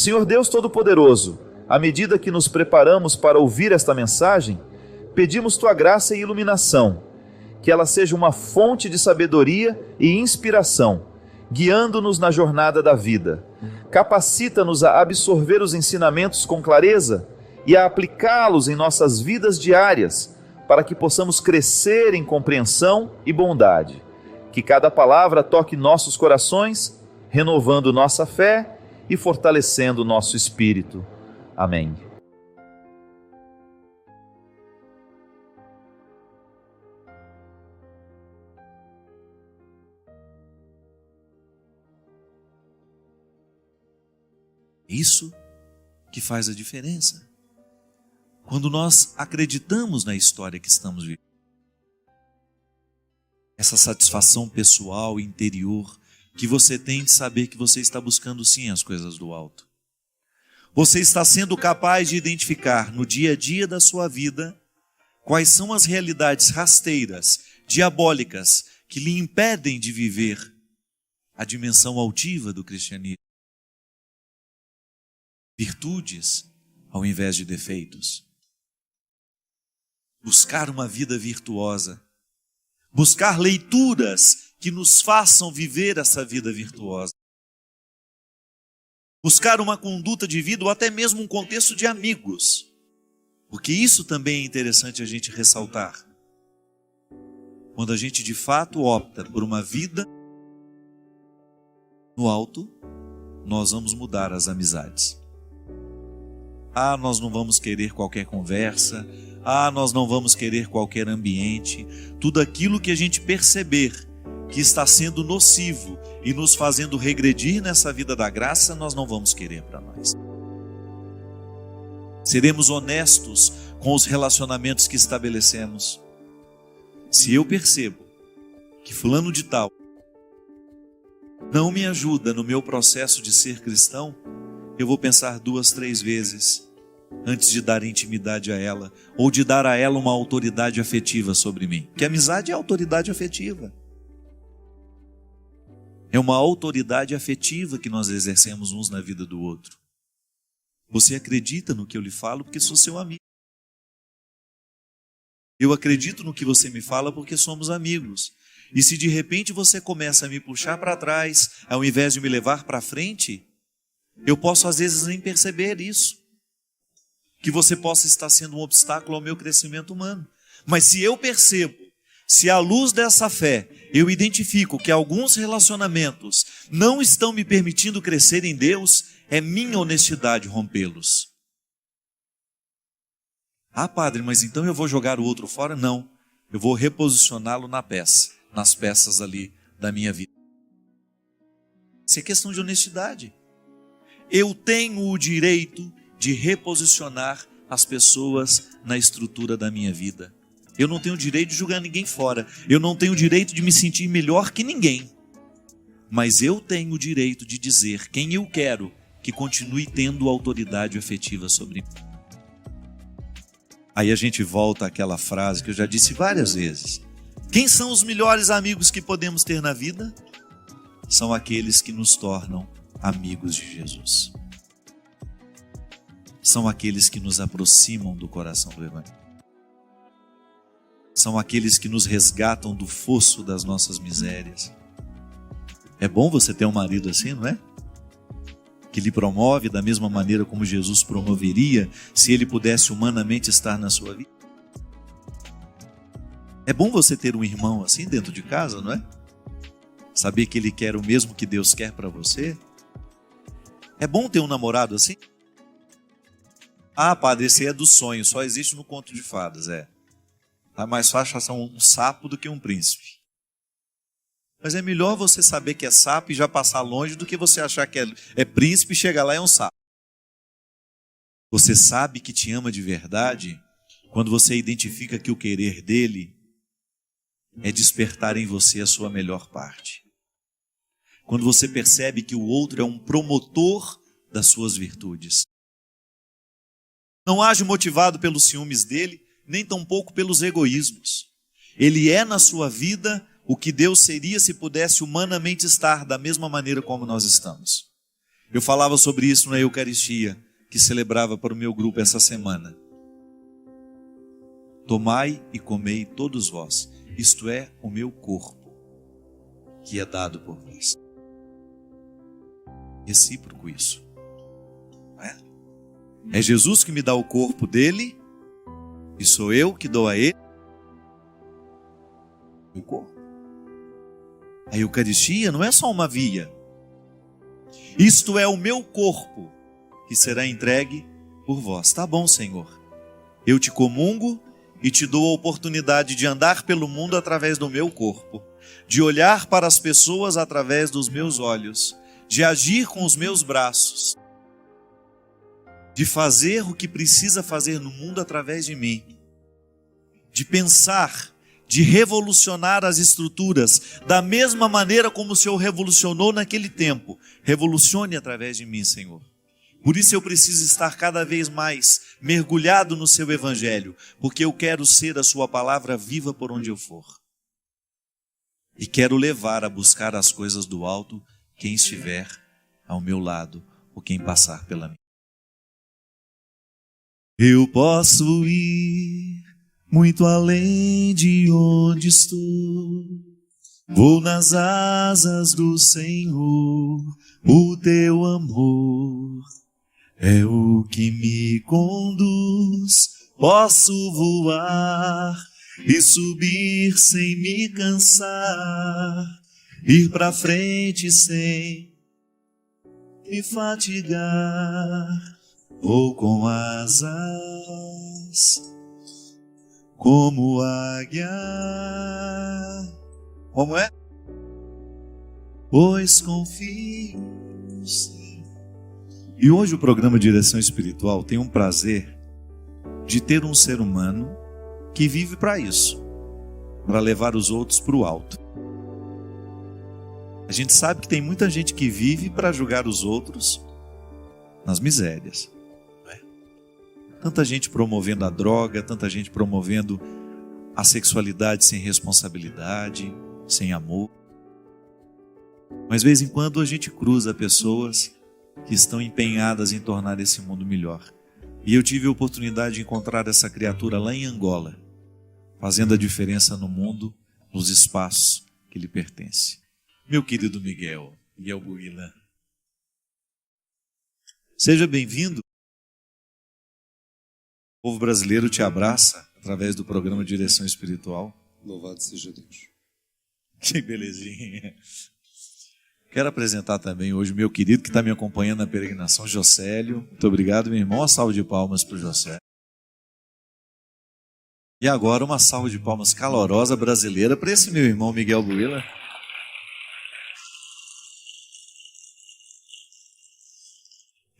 Senhor Deus Todo-Poderoso, à medida que nos preparamos para ouvir esta mensagem, pedimos Tua graça e iluminação, que ela seja uma fonte de sabedoria e inspiração, guiando-nos na jornada da vida. Capacita-nos a absorver os ensinamentos com clareza e a aplicá-los em nossas vidas diárias, para que possamos crescer em compreensão e bondade. Que cada palavra toque nossos corações, renovando nossa fé e fortalecendo nosso espírito. Amém. Isso que faz a diferença. Quando nós acreditamos na história que estamos vivendo. Essa satisfação pessoal, interior, que você tem de saber que você está buscando sim as coisas do alto. Você está sendo capaz de identificar no dia a dia da sua vida quais são as realidades rasteiras, diabólicas, que lhe impedem de viver a dimensão altiva do cristianismo. Virtudes ao invés de defeitos. Buscar uma vida virtuosa. Buscar leituras que nos façam viver essa vida virtuosa. Buscar uma conduta de vida ou até mesmo um contexto de amigos. Porque isso também é interessante a gente ressaltar. Quando a gente de fato opta por uma vida no alto, nós vamos mudar as amizades. Nós não vamos querer qualquer conversa. Nós não vamos querer qualquer ambiente. Tudo aquilo que a gente perceber que está sendo nocivo e nos fazendo regredir nessa vida da graça, nós não vamos querer para nós. Seremos honestos com os relacionamentos que estabelecemos. Se eu percebo que fulano de tal não me ajuda no meu processo de ser cristão, eu vou pensar 2, 3 vezes antes de dar intimidade a ela, ou de dar a ela uma autoridade afetiva sobre mim. Porque amizade é autoridade afetiva. É uma autoridade afetiva que nós exercemos uns na vida do outro. Você acredita no que eu lhe falo porque sou seu amigo. Eu acredito no que você me fala porque somos amigos. E se de repente você começa a me puxar para trás, ao invés de me levar para frente, eu posso às vezes nem perceber isso. Que você possa estar sendo um obstáculo ao meu crescimento humano. Mas se eu percebo, se à luz dessa fé, eu identifico que alguns relacionamentos não estão me permitindo crescer em Deus, é minha honestidade rompê-los. Padre, mas então eu vou jogar o outro fora? Não, eu vou reposicioná-lo nas peças ali da minha vida. Isso é questão de honestidade. Eu tenho o direito de reposicionar as pessoas na estrutura da minha vida. Eu não tenho o direito de julgar ninguém fora. Eu não tenho o direito de me sentir melhor que ninguém. Mas eu tenho o direito de dizer quem eu quero que continue tendo autoridade afetiva sobre mim. Aí a gente volta àquela frase que eu já disse várias vezes. Quem são os melhores amigos que podemos ter na vida? São aqueles que nos tornam amigos de Jesus. São aqueles que nos aproximam do coração do Evangelho. São aqueles que nos resgatam do fosso das nossas misérias. É bom você ter um marido assim, não é? Que lhe promove da mesma maneira como Jesus promoveria se ele pudesse humanamente estar na sua vida. É bom você ter um irmão assim dentro de casa, não é? Saber que ele quer o mesmo que Deus quer para você. É bom ter um namorado assim? Padre, esse é do sonho, só existe no conto de fadas, Tá mais fácil achar um sapo do que um príncipe. Mas é melhor você saber que é sapo e já passar longe do que você achar que é príncipe e chegar lá e é um sapo. Você sabe que te ama de verdade quando você identifica que o querer dele é despertar em você a sua melhor parte. Quando você percebe que o outro é um promotor das suas virtudes. Não age motivado pelos ciúmes dele, nem tampouco pelos egoísmos. Ele é na sua vida o que Deus seria se pudesse humanamente estar da mesma maneira como nós estamos. Eu falava sobre isso na Eucaristia, que celebrava para o meu grupo essa semana. Tomai e comei todos vós, isto é o meu corpo, que é dado por vós. Recíproco isso. Não é? É Jesus que me dá o corpo dele, e sou eu que dou a ele o corpo. A Eucaristia não é só uma via. Isto é o meu corpo, que será entregue por vós. Tá bom, Senhor. Eu te comungo e te dou a oportunidade de andar pelo mundo através do meu corpo, de olhar para as pessoas através dos meus olhos, de agir com os meus braços, de fazer o que precisa fazer no mundo através de mim, de pensar, de revolucionar as estruturas, da mesma maneira como o Senhor revolucionou naquele tempo. Revolucione através de mim, Senhor. Por isso eu preciso estar cada vez mais mergulhado no seu evangelho, porque eu quero ser a sua palavra viva por onde eu for. E quero levar a buscar as coisas do alto quem estiver ao meu lado ou quem passar pela minha. Eu posso ir muito além de onde estou. Vou nas asas do Senhor, o teu amor é o que me conduz. Posso voar e subir sem me cansar, ir pra frente sem me fatigar. Vou com asas como águia. Como é? Pois confio no Senhor. E hoje o programa Direção Espiritual tem um prazer de ter um ser humano que vive para isso, para levar os outros para o alto. A gente sabe que tem muita gente que vive para julgar os outros nas misérias. Não é? Tanta gente promovendo a droga, tanta gente promovendo a sexualidade sem responsabilidade, sem amor. Mas de vez em quando a gente cruza pessoas que estão empenhadas em tornar esse mundo melhor. E eu tive a oportunidade de encontrar essa criatura lá em Angola, fazendo a diferença no mundo, nos espaços que lhe pertencem. Meu querido Miguel Buila, seja bem-vindo. O povo brasileiro te abraça através do programa Direção Espiritual. Louvado seja Deus. Que belezinha. Quero apresentar também hoje o meu querido que está me acompanhando na peregrinação, Jocélio. Muito obrigado, meu irmão. Uma salva de palmas para o Jocélio. E agora uma salva de palmas calorosa brasileira para esse meu irmão Miguel Buila.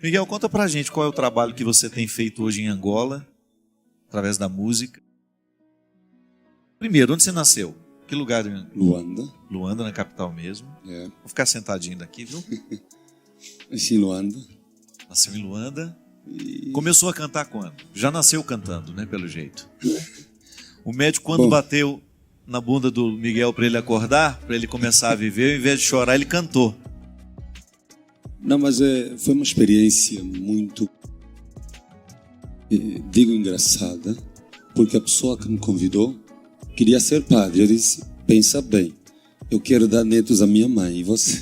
Miguel, conta pra gente qual é o trabalho que você tem feito hoje em Angola, através da música. Primeiro, onde você nasceu? Que lugar? Luanda. Luanda, na capital mesmo. É. Vou ficar sentadinho daqui, viu? Nasci em Luanda. Nasceu em Luanda. Começou a cantar quando? Já nasceu cantando, né, pelo jeito. O médico, quando bateu na bunda do Miguel para ele acordar, para ele começar a viver, ao invés de chorar, ele cantou. Não, mas foi uma experiência muito, digo, engraçada, porque a pessoa que me convidou queria ser padre. Eu disse, pensa bem, eu quero dar netos à minha mãe, e você?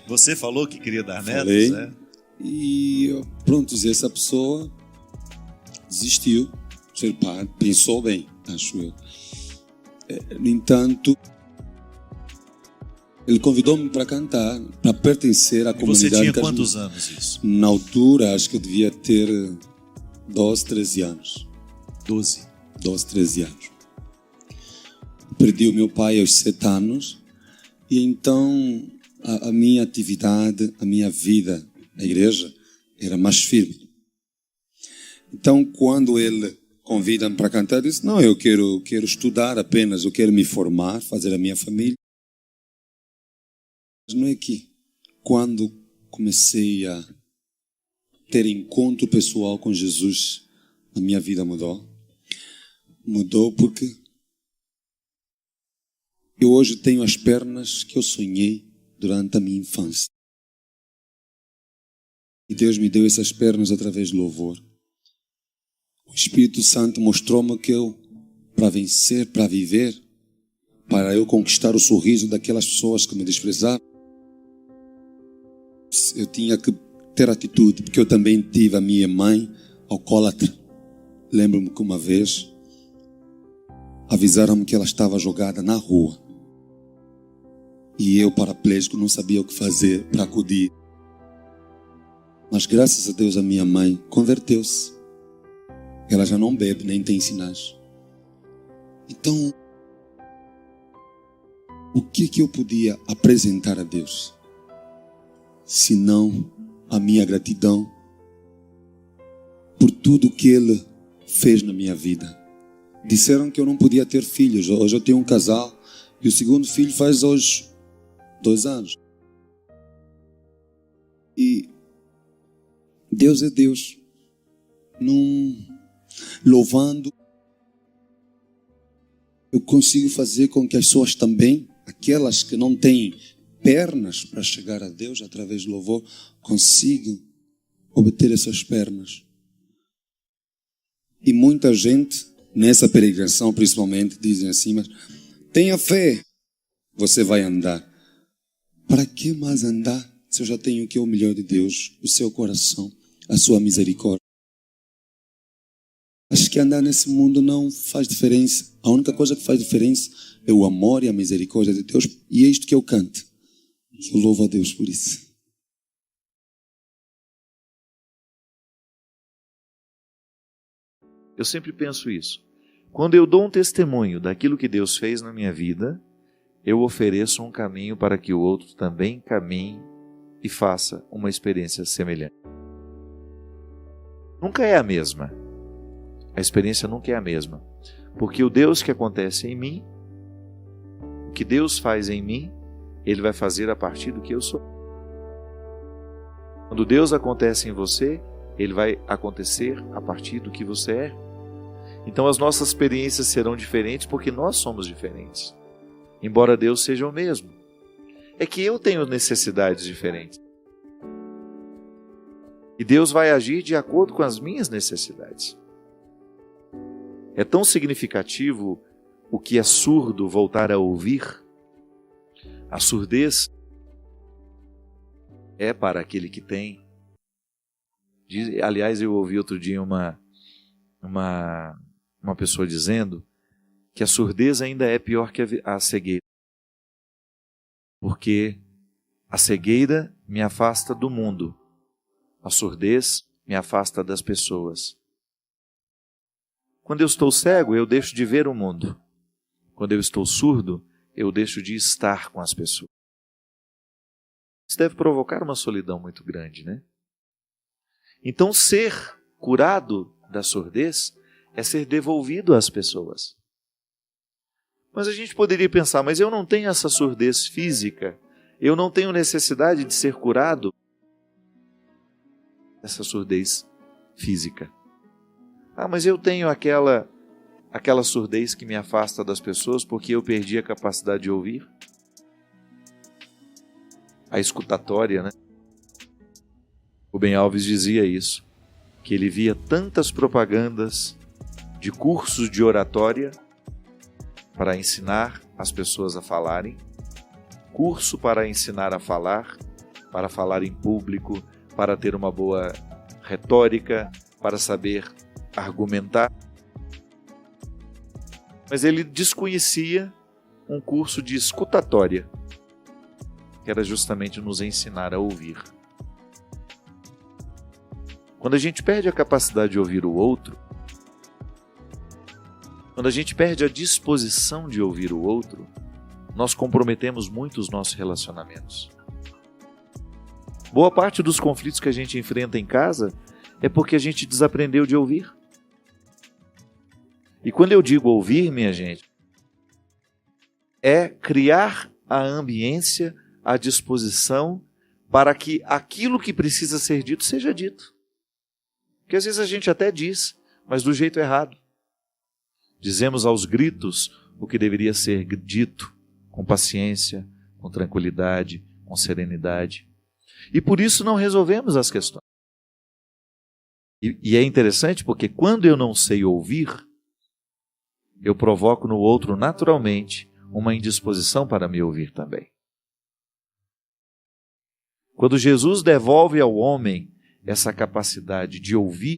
Você falou que queria dar netos, Falei, né? E pronto, essa pessoa desistiu de ser padre, pensou bem, acho eu. No entanto, ele convidou-me para cantar, para pertencer à comunidade. E você tinha quantos anos isso? Na altura, acho que eu devia ter 12, 13 anos. 12, 13 anos. Perdi o meu pai aos 7 anos e então a minha atividade, a minha vida na igreja era mais firme. Então, quando ele convida-me para cantar, eu disse, não, eu quero estudar apenas, eu quero me formar, fazer a minha família. Mas não é que quando comecei a ter encontro pessoal com Jesus, a minha vida mudou. Mudou porque eu hoje tenho as pernas que eu sonhei durante a minha infância. E Deus me deu essas pernas através do louvor. O Espírito Santo mostrou-me que para vencer, para viver, para eu conquistar o sorriso daquelas pessoas que me desprezavam, eu tinha que ter atitude, porque eu também tive a minha mãe alcoólatra. Lembro-me que uma vez avisaram-me que ela estava jogada na rua. E eu, paraplégico, não sabia o que fazer para acudir. Mas graças a Deus a minha mãe converteu-se. Ela já não bebe, nem tem sinais. Então, o que eu podia apresentar a Deus? Senão a minha gratidão por tudo que Ele fez na minha vida. Disseram que eu não podia ter filhos. Hoje eu tenho um casal e o segundo filho faz hoje 2 anos. E Deus é Deus. Louvando, eu consigo fazer com que as pessoas também, aquelas que não têm pernas para chegar a Deus através do louvor, consigam obter essas pernas. E muita gente, nessa peregrinação principalmente, dizem assim, mas tenha fé, você vai andar. Para que mais andar se eu já tenho o que é o melhor de Deus, o seu coração, a sua misericórdia? Acho que andar nesse mundo não faz diferença. A única coisa que faz diferença é o amor e a misericórdia de Deus. E é isto que eu canto. Eu louvo a Deus por isso. Eu sempre penso isso. Quando eu dou um testemunho daquilo que Deus fez na minha vida, eu ofereço um caminho para que o outro também caminhe e faça uma experiência semelhante. Nunca é a mesma. A experiência nunca é a mesma. Porque o Deus que acontece em mim, o que Deus faz em mim, Ele vai fazer a partir do que eu sou. Quando Deus acontece em você, Ele vai acontecer a partir do que você é. Então as nossas experiências serão diferentes porque nós somos diferentes. Embora Deus seja o mesmo. É que eu tenho necessidades diferentes. E Deus vai agir de acordo com as minhas necessidades. É tão significativo o que é surdo voltar a ouvir. A surdez é para aquele que tem. Aliás, eu ouvi outro dia uma pessoa dizendo que a surdez ainda é pior que a cegueira. Porque a cegueira me afasta do mundo. A surdez me afasta das pessoas. Quando eu estou cego, eu deixo de ver o mundo. Quando eu estou surdo, eu deixo de estar com as pessoas. Isso deve provocar uma solidão muito grande, né? Então, ser curado da surdez é ser devolvido às pessoas. Mas a gente poderia pensar, mas eu não tenho essa surdez física, eu não tenho necessidade de ser curado dessa surdez física. Ah, mas eu tenho aquela surdez que me afasta das pessoas porque eu perdi a capacidade de ouvir. A escutatória, né? Rubem Alves dizia isso, que ele via tantas propagandas de cursos de oratória para ensinar as pessoas a falarem, curso para ensinar a falar, para falar em público, para ter uma boa retórica, para saber argumentar. Mas ele desconhecia um curso de escutatória, que era justamente nos ensinar a ouvir. Quando a gente perde a capacidade de ouvir o outro, quando a gente perde a disposição de ouvir o outro, nós comprometemos muito os nossos relacionamentos. Boa parte dos conflitos que a gente enfrenta em casa é porque a gente desaprendeu de ouvir. E quando eu digo ouvir, minha gente, é criar a ambiência, a disposição para que aquilo que precisa ser dito seja dito. Porque às vezes a gente até diz, mas do jeito errado. Dizemos aos gritos o que deveria ser dito, com paciência, com tranquilidade, com serenidade. E por isso não resolvemos as questões. E é interessante porque quando eu não sei ouvir, eu provoco no outro naturalmente uma indisposição para me ouvir também. Quando Jesus devolve ao homem essa capacidade de ouvir,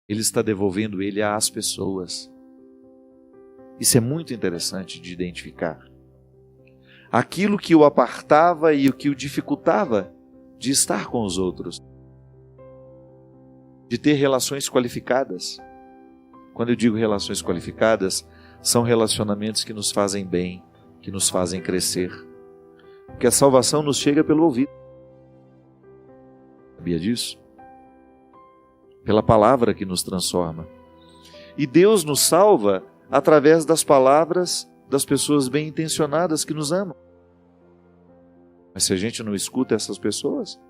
Ele está devolvendo ele às pessoas. Isso é muito interessante de identificar. Aquilo que o apartava e o que o dificultava de estar com os outros, de ter relações qualificadas. Quando eu digo relações qualificadas, são relacionamentos que nos fazem bem, que nos fazem crescer. Porque a salvação nos chega pelo ouvido. Sabia disso? Pela palavra que nos transforma. E Deus nos salva através das palavras das pessoas bem intencionadas que nos amam. Mas se a gente não escuta essas pessoas,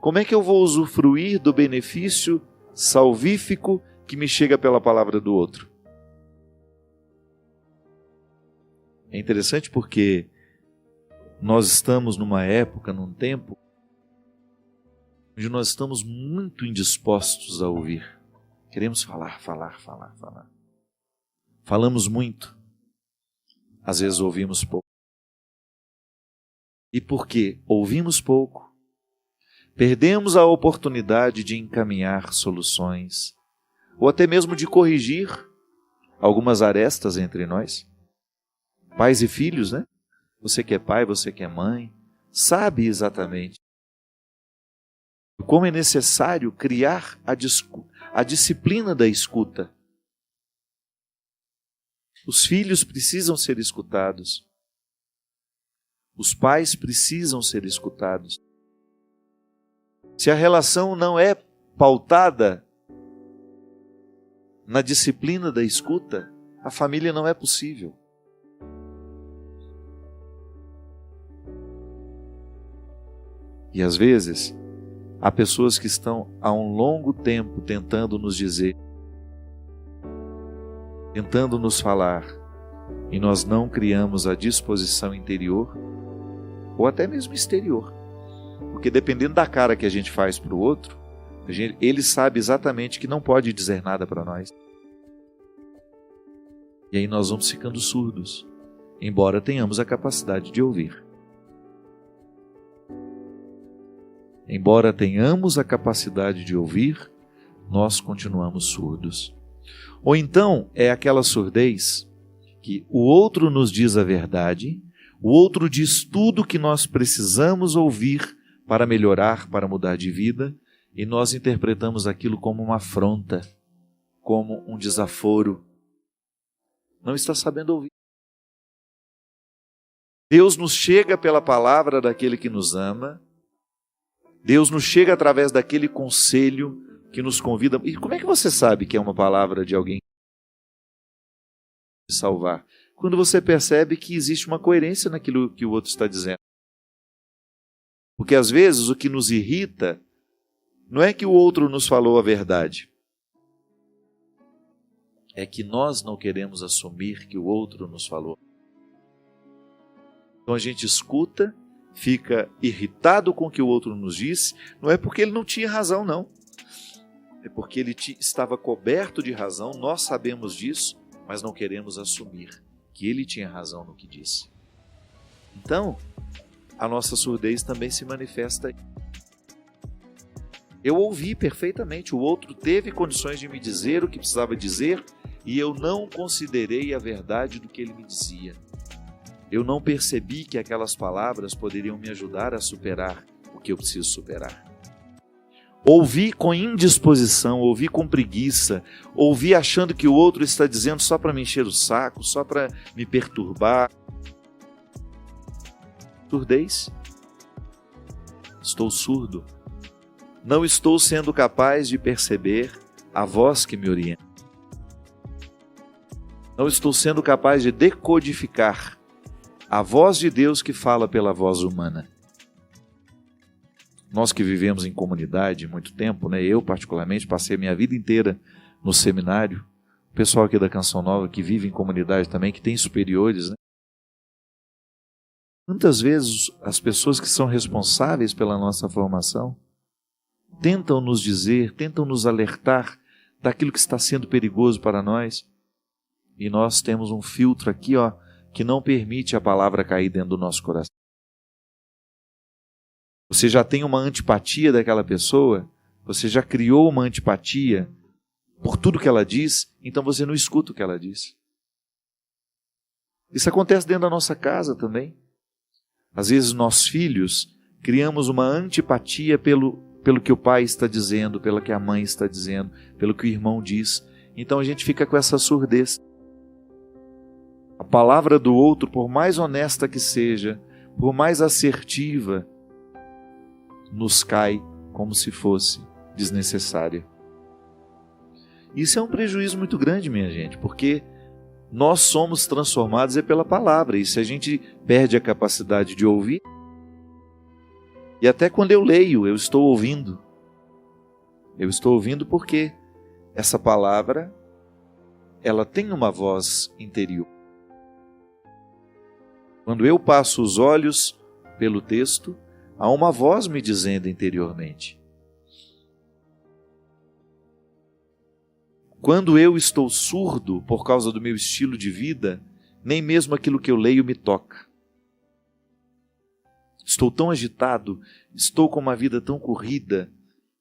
como é que eu vou usufruir do benefício salvífico que me chega pela palavra do outro? É interessante porque nós estamos numa época, num tempo, onde nós estamos muito indispostos a ouvir. Queremos falar. Falamos muito. Às vezes ouvimos pouco. E porque ouvimos pouco, perdemos a oportunidade de encaminhar soluções, ou até mesmo de corrigir algumas arestas entre nós. Pais e filhos, né? Você que é pai, você que é mãe, sabe exatamente como é necessário criar a disciplina da escuta. Os filhos precisam ser escutados. Os pais precisam ser escutados. Se a relação não é pautada na disciplina da escuta, a família não é possível. E às vezes, há pessoas que estão há um longo tempo tentando nos dizer, tentando nos falar, e nós não criamos a disposição interior, ou até mesmo exterior. Porque dependendo da cara que a gente faz para o outro, ele sabe exatamente que não pode dizer nada para nós. E aí nós vamos ficando surdos, embora tenhamos a capacidade de ouvir. Embora tenhamos a capacidade de ouvir, nós continuamos surdos. Ou então é aquela surdez que o outro nos diz a verdade, o outro diz tudo o que nós precisamos ouvir para melhorar, para mudar de vida, e nós interpretamos aquilo como uma afronta, como um desaforo. Não está sabendo ouvir. Deus nos chega pela palavra daquele que nos ama. Deus nos chega através daquele conselho que nos convida. E como é que você sabe que é uma palavra de alguém que salvar? Quando você percebe que existe uma coerência naquilo que o outro está dizendo. Porque às vezes o que nos irrita não é que o outro nos falou a verdade. É que nós não queremos assumir que o outro nos falou. Então a gente escuta, fica irritado com o que o outro nos disse, não é porque ele não tinha razão, não. É porque ele estava coberto de razão, nós sabemos disso, mas não queremos assumir que ele tinha razão no que disse. Então, a nossa surdez também se manifesta aí. Eu ouvi perfeitamente, o outro teve condições de me dizer o que precisava dizer e eu não considerei a verdade do que ele me dizia. Eu não percebi que aquelas palavras poderiam me ajudar a superar o que eu preciso superar. Ouvi com indisposição, ouvi com preguiça, ouvi achando que o outro está dizendo só para me encher o saco, só para me perturbar. Surdez. Estou surdo. Não estou sendo capaz de perceber a voz que me orienta. Não estou sendo capaz de decodificar a voz de Deus que fala pela voz humana. Nós que vivemos em comunidade há muito tempo, né? Eu particularmente passei a minha vida inteira no seminário, o pessoal aqui da Canção Nova que vive em comunidade também, que tem superiores, né? Muitas vezes as pessoas que são responsáveis pela nossa formação tentam nos dizer, tentam nos alertar daquilo que está sendo perigoso para nós. E nós temos um filtro aqui, que não permite a palavra cair dentro do nosso coração. Você já tem uma antipatia daquela pessoa, você já criou uma antipatia por tudo que ela diz, então você não escuta o que ela diz. Isso acontece dentro da nossa casa também. Às vezes nós filhos criamos uma antipatia pelo que o pai está dizendo, pelo que a mãe está dizendo, pelo que o irmão diz. Então a gente fica com essa surdez. A palavra do outro, por mais honesta que seja, por mais assertiva, nos cai como se fosse desnecessária. Isso é um prejuízo muito grande, minha gente, porque nós somos transformados pela palavra, e se a gente perde a capacidade de ouvir, e até quando eu leio, eu estou ouvindo. Eu estou ouvindo porque essa palavra, ela tem uma voz interior. Quando eu passo os olhos pelo texto, há uma voz me dizendo interiormente. Quando eu estou surdo por causa do meu estilo de vida, nem mesmo aquilo que eu leio me toca. Estou tão agitado, estou com uma vida tão corrida,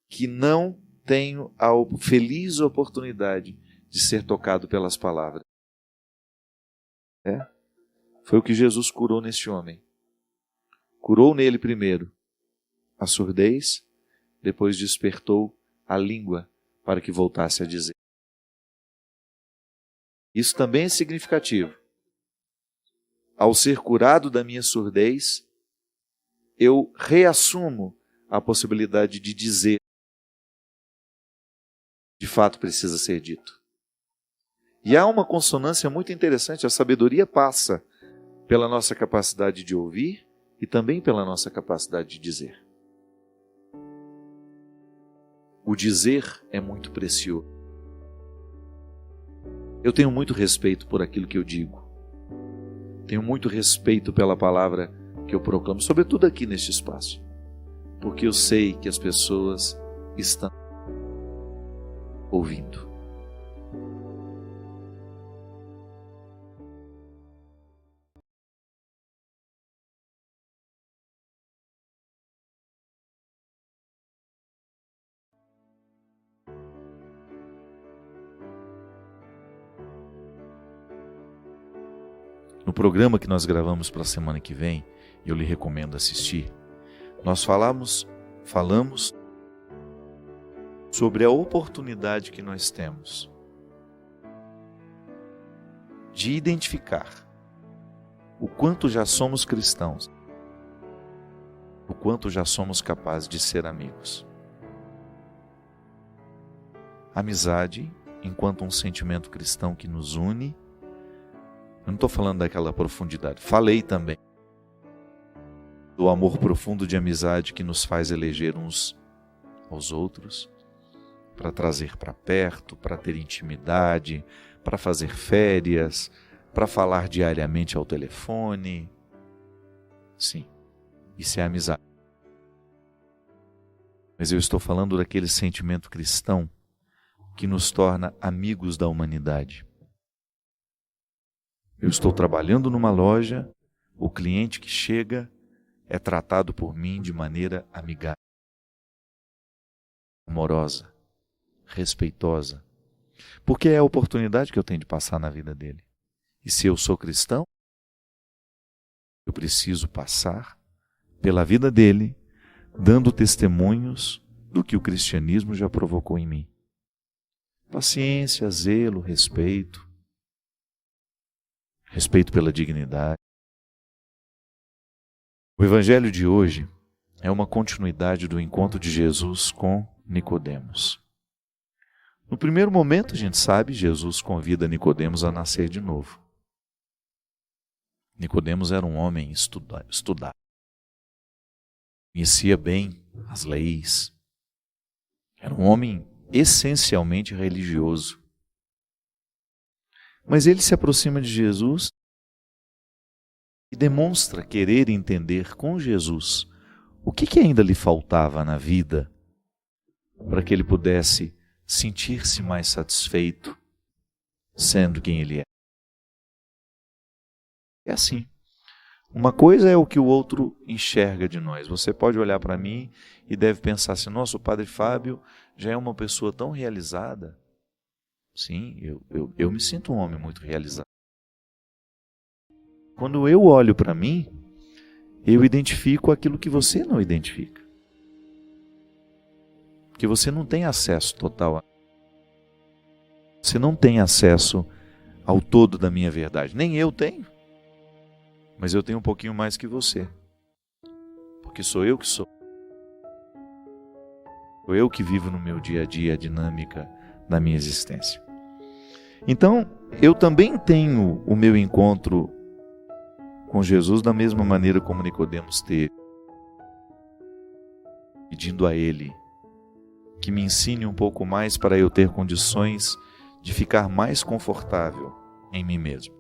que não tenho a feliz oportunidade de ser tocado pelas palavras. Foi o que Jesus curou neste homem. Curou nele primeiro a surdez, depois despertou a língua para que voltasse a dizer. Isso também é significativo. Ao ser curado da minha surdez, eu reassumo a possibilidade de dizer. De fato precisa ser dito. E há uma consonância muito interessante. A sabedoria passa pela nossa capacidade de ouvir e também pela nossa capacidade de dizer. O dizer é muito precioso. Eu tenho muito respeito por aquilo que eu digo. Tenho muito respeito pela palavra que eu proclamo, sobretudo aqui neste espaço. Porque eu sei que as pessoas estão ouvindo. No programa que nós gravamos para a semana que vem, eu lhe recomendo assistir, nós falamos sobre a oportunidade que nós temos de identificar o quanto já somos cristãos, o quanto já somos capazes de ser amigos. Amizade, enquanto um sentimento cristão que nos une. Eu não estou falando daquela profundidade. Falei também do amor profundo de amizade que nos faz eleger uns aos outros, para trazer para perto, para ter intimidade, para fazer férias, para falar diariamente ao telefone. Sim, isso é amizade. Mas eu estou falando daquele sentimento cristão que nos torna amigos da humanidade. Eu estou trabalhando numa loja, o cliente que chega é tratado por mim de maneira amigável, amorosa, respeitosa, porque é a oportunidade que eu tenho de passar na vida dele. E se eu sou cristão, eu preciso passar pela vida dele, dando testemunhos do que o cristianismo já provocou em mim. Paciência, zelo, respeito pela dignidade. O evangelho de hoje é uma continuidade do encontro de Jesus com Nicodemos. No primeiro momento, a gente sabe, Jesus convida Nicodemos a nascer de novo. Nicodemos era um homem estudado. Conhecia bem as leis. Era um homem essencialmente religioso. Mas ele se aproxima de Jesus e demonstra querer entender com Jesus o que ainda lhe faltava na vida para que ele pudesse sentir-se mais satisfeito sendo quem ele é. É assim. Uma coisa é o que o outro enxerga de nós. Você pode olhar para mim e deve pensar assim: nossa, o Padre Fábio já é uma pessoa tão realizada. Sim, eu me sinto um homem muito realizado. Quando eu olho para mim, eu identifico aquilo que você não identifica. Porque você não tem acesso total. Você não tem acesso ao todo da minha verdade. Nem eu tenho. Mas eu tenho um pouquinho mais que você. Porque sou eu que sou. Sou eu que vivo no meu dia a dia a dinâmica da minha existência. Então, eu também tenho o meu encontro com Jesus da mesma maneira como Nicodemos teve, pedindo a Ele que me ensine um pouco mais para eu ter condições de ficar mais confortável em mim mesmo.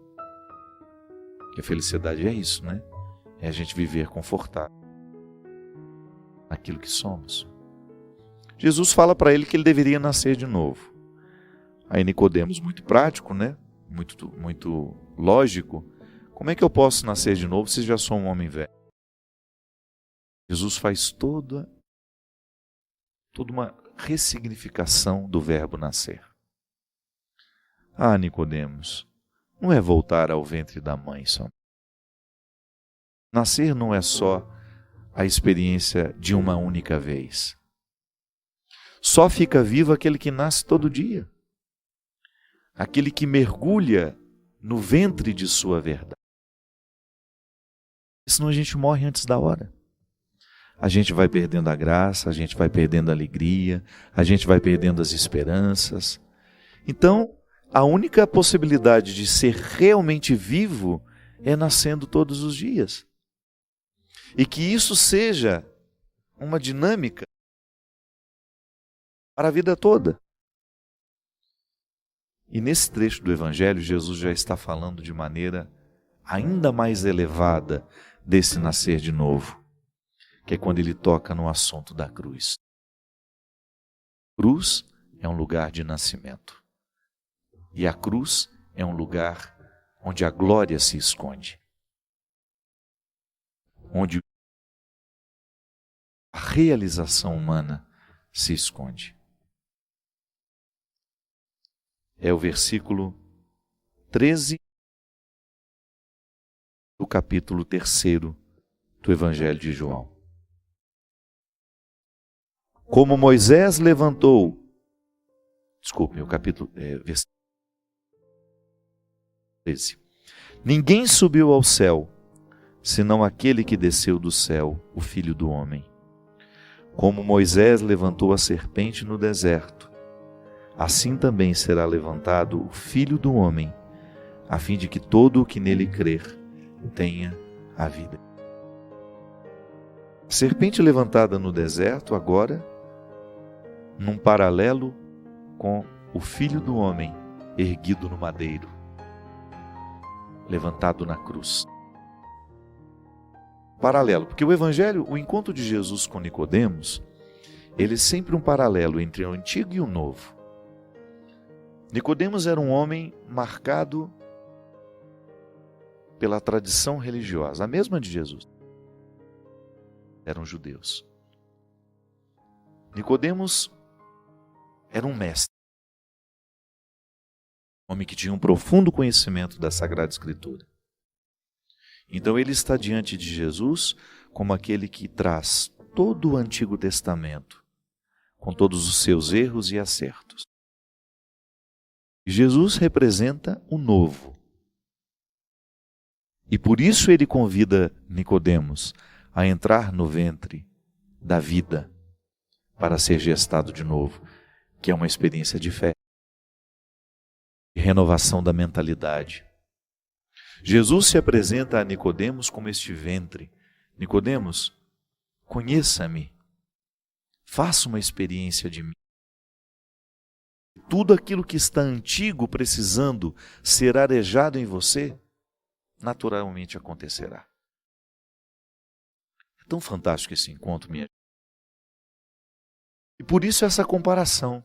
E a felicidade é isso, né? É a gente viver confortável naquilo que somos. Jesus fala para ele que ele deveria nascer de novo. Aí Nicodemos, muito prático, né? Muito lógico. Como é que eu posso nascer de novo se já sou um homem velho? Jesus faz toda uma ressignificação do verbo nascer. Ah, Nicodemos, não é voltar ao ventre da mãe só. Nascer não é só a experiência de uma única vez. Só fica vivo aquele que nasce todo dia. Aquele que mergulha no ventre de sua verdade. Senão a gente morre antes da hora. A gente vai perdendo a graça, a gente vai perdendo a alegria, a gente vai perdendo as esperanças. Então, a única possibilidade de ser realmente vivo é nascendo todos os dias. E que isso seja uma dinâmica para a vida toda. E nesse trecho do Evangelho, Jesus já está falando de maneira ainda mais elevada desse nascer de novo, que é quando ele toca no assunto da cruz. Cruz é um lugar de nascimento. E a cruz é um lugar onde a glória se esconde. Onde a realização humana se esconde. É o versículo 13 do capítulo 3 do Evangelho de João. Como Moisés levantou, o capítulo, versículo 13. Ninguém subiu ao céu, senão aquele que desceu do céu, o Filho do Homem. Como Moisés levantou a serpente no deserto, assim também será levantado o Filho do Homem, a fim de que todo o que nele crer tenha a vida. A serpente levantada no deserto agora, num paralelo com o Filho do Homem erguido no madeiro, levantado na cruz. Paralelo, porque o Evangelho, o encontro de Jesus com Nicodemos, ele é sempre um paralelo entre o antigo e o novo. Nicodemos era um homem marcado pela tradição religiosa, a mesma de Jesus. Eram judeus. Nicodemos era um mestre, um homem que tinha um profundo conhecimento da Sagrada Escritura. Então ele está diante de Jesus como aquele que traz todo o Antigo Testamento, com todos os seus erros e acertos. Jesus representa o novo. E por isso ele convida Nicodemos a entrar no ventre da vida para ser gestado de novo, que é uma experiência de fé, de renovação da mentalidade. Jesus se apresenta a Nicodemos como este ventre. Nicodemos, conheça-me, faça uma experiência de mim. Tudo aquilo que está antigo precisando ser arejado em você, naturalmente acontecerá. É tão fantástico esse encontro, minha gente. E por isso essa comparação.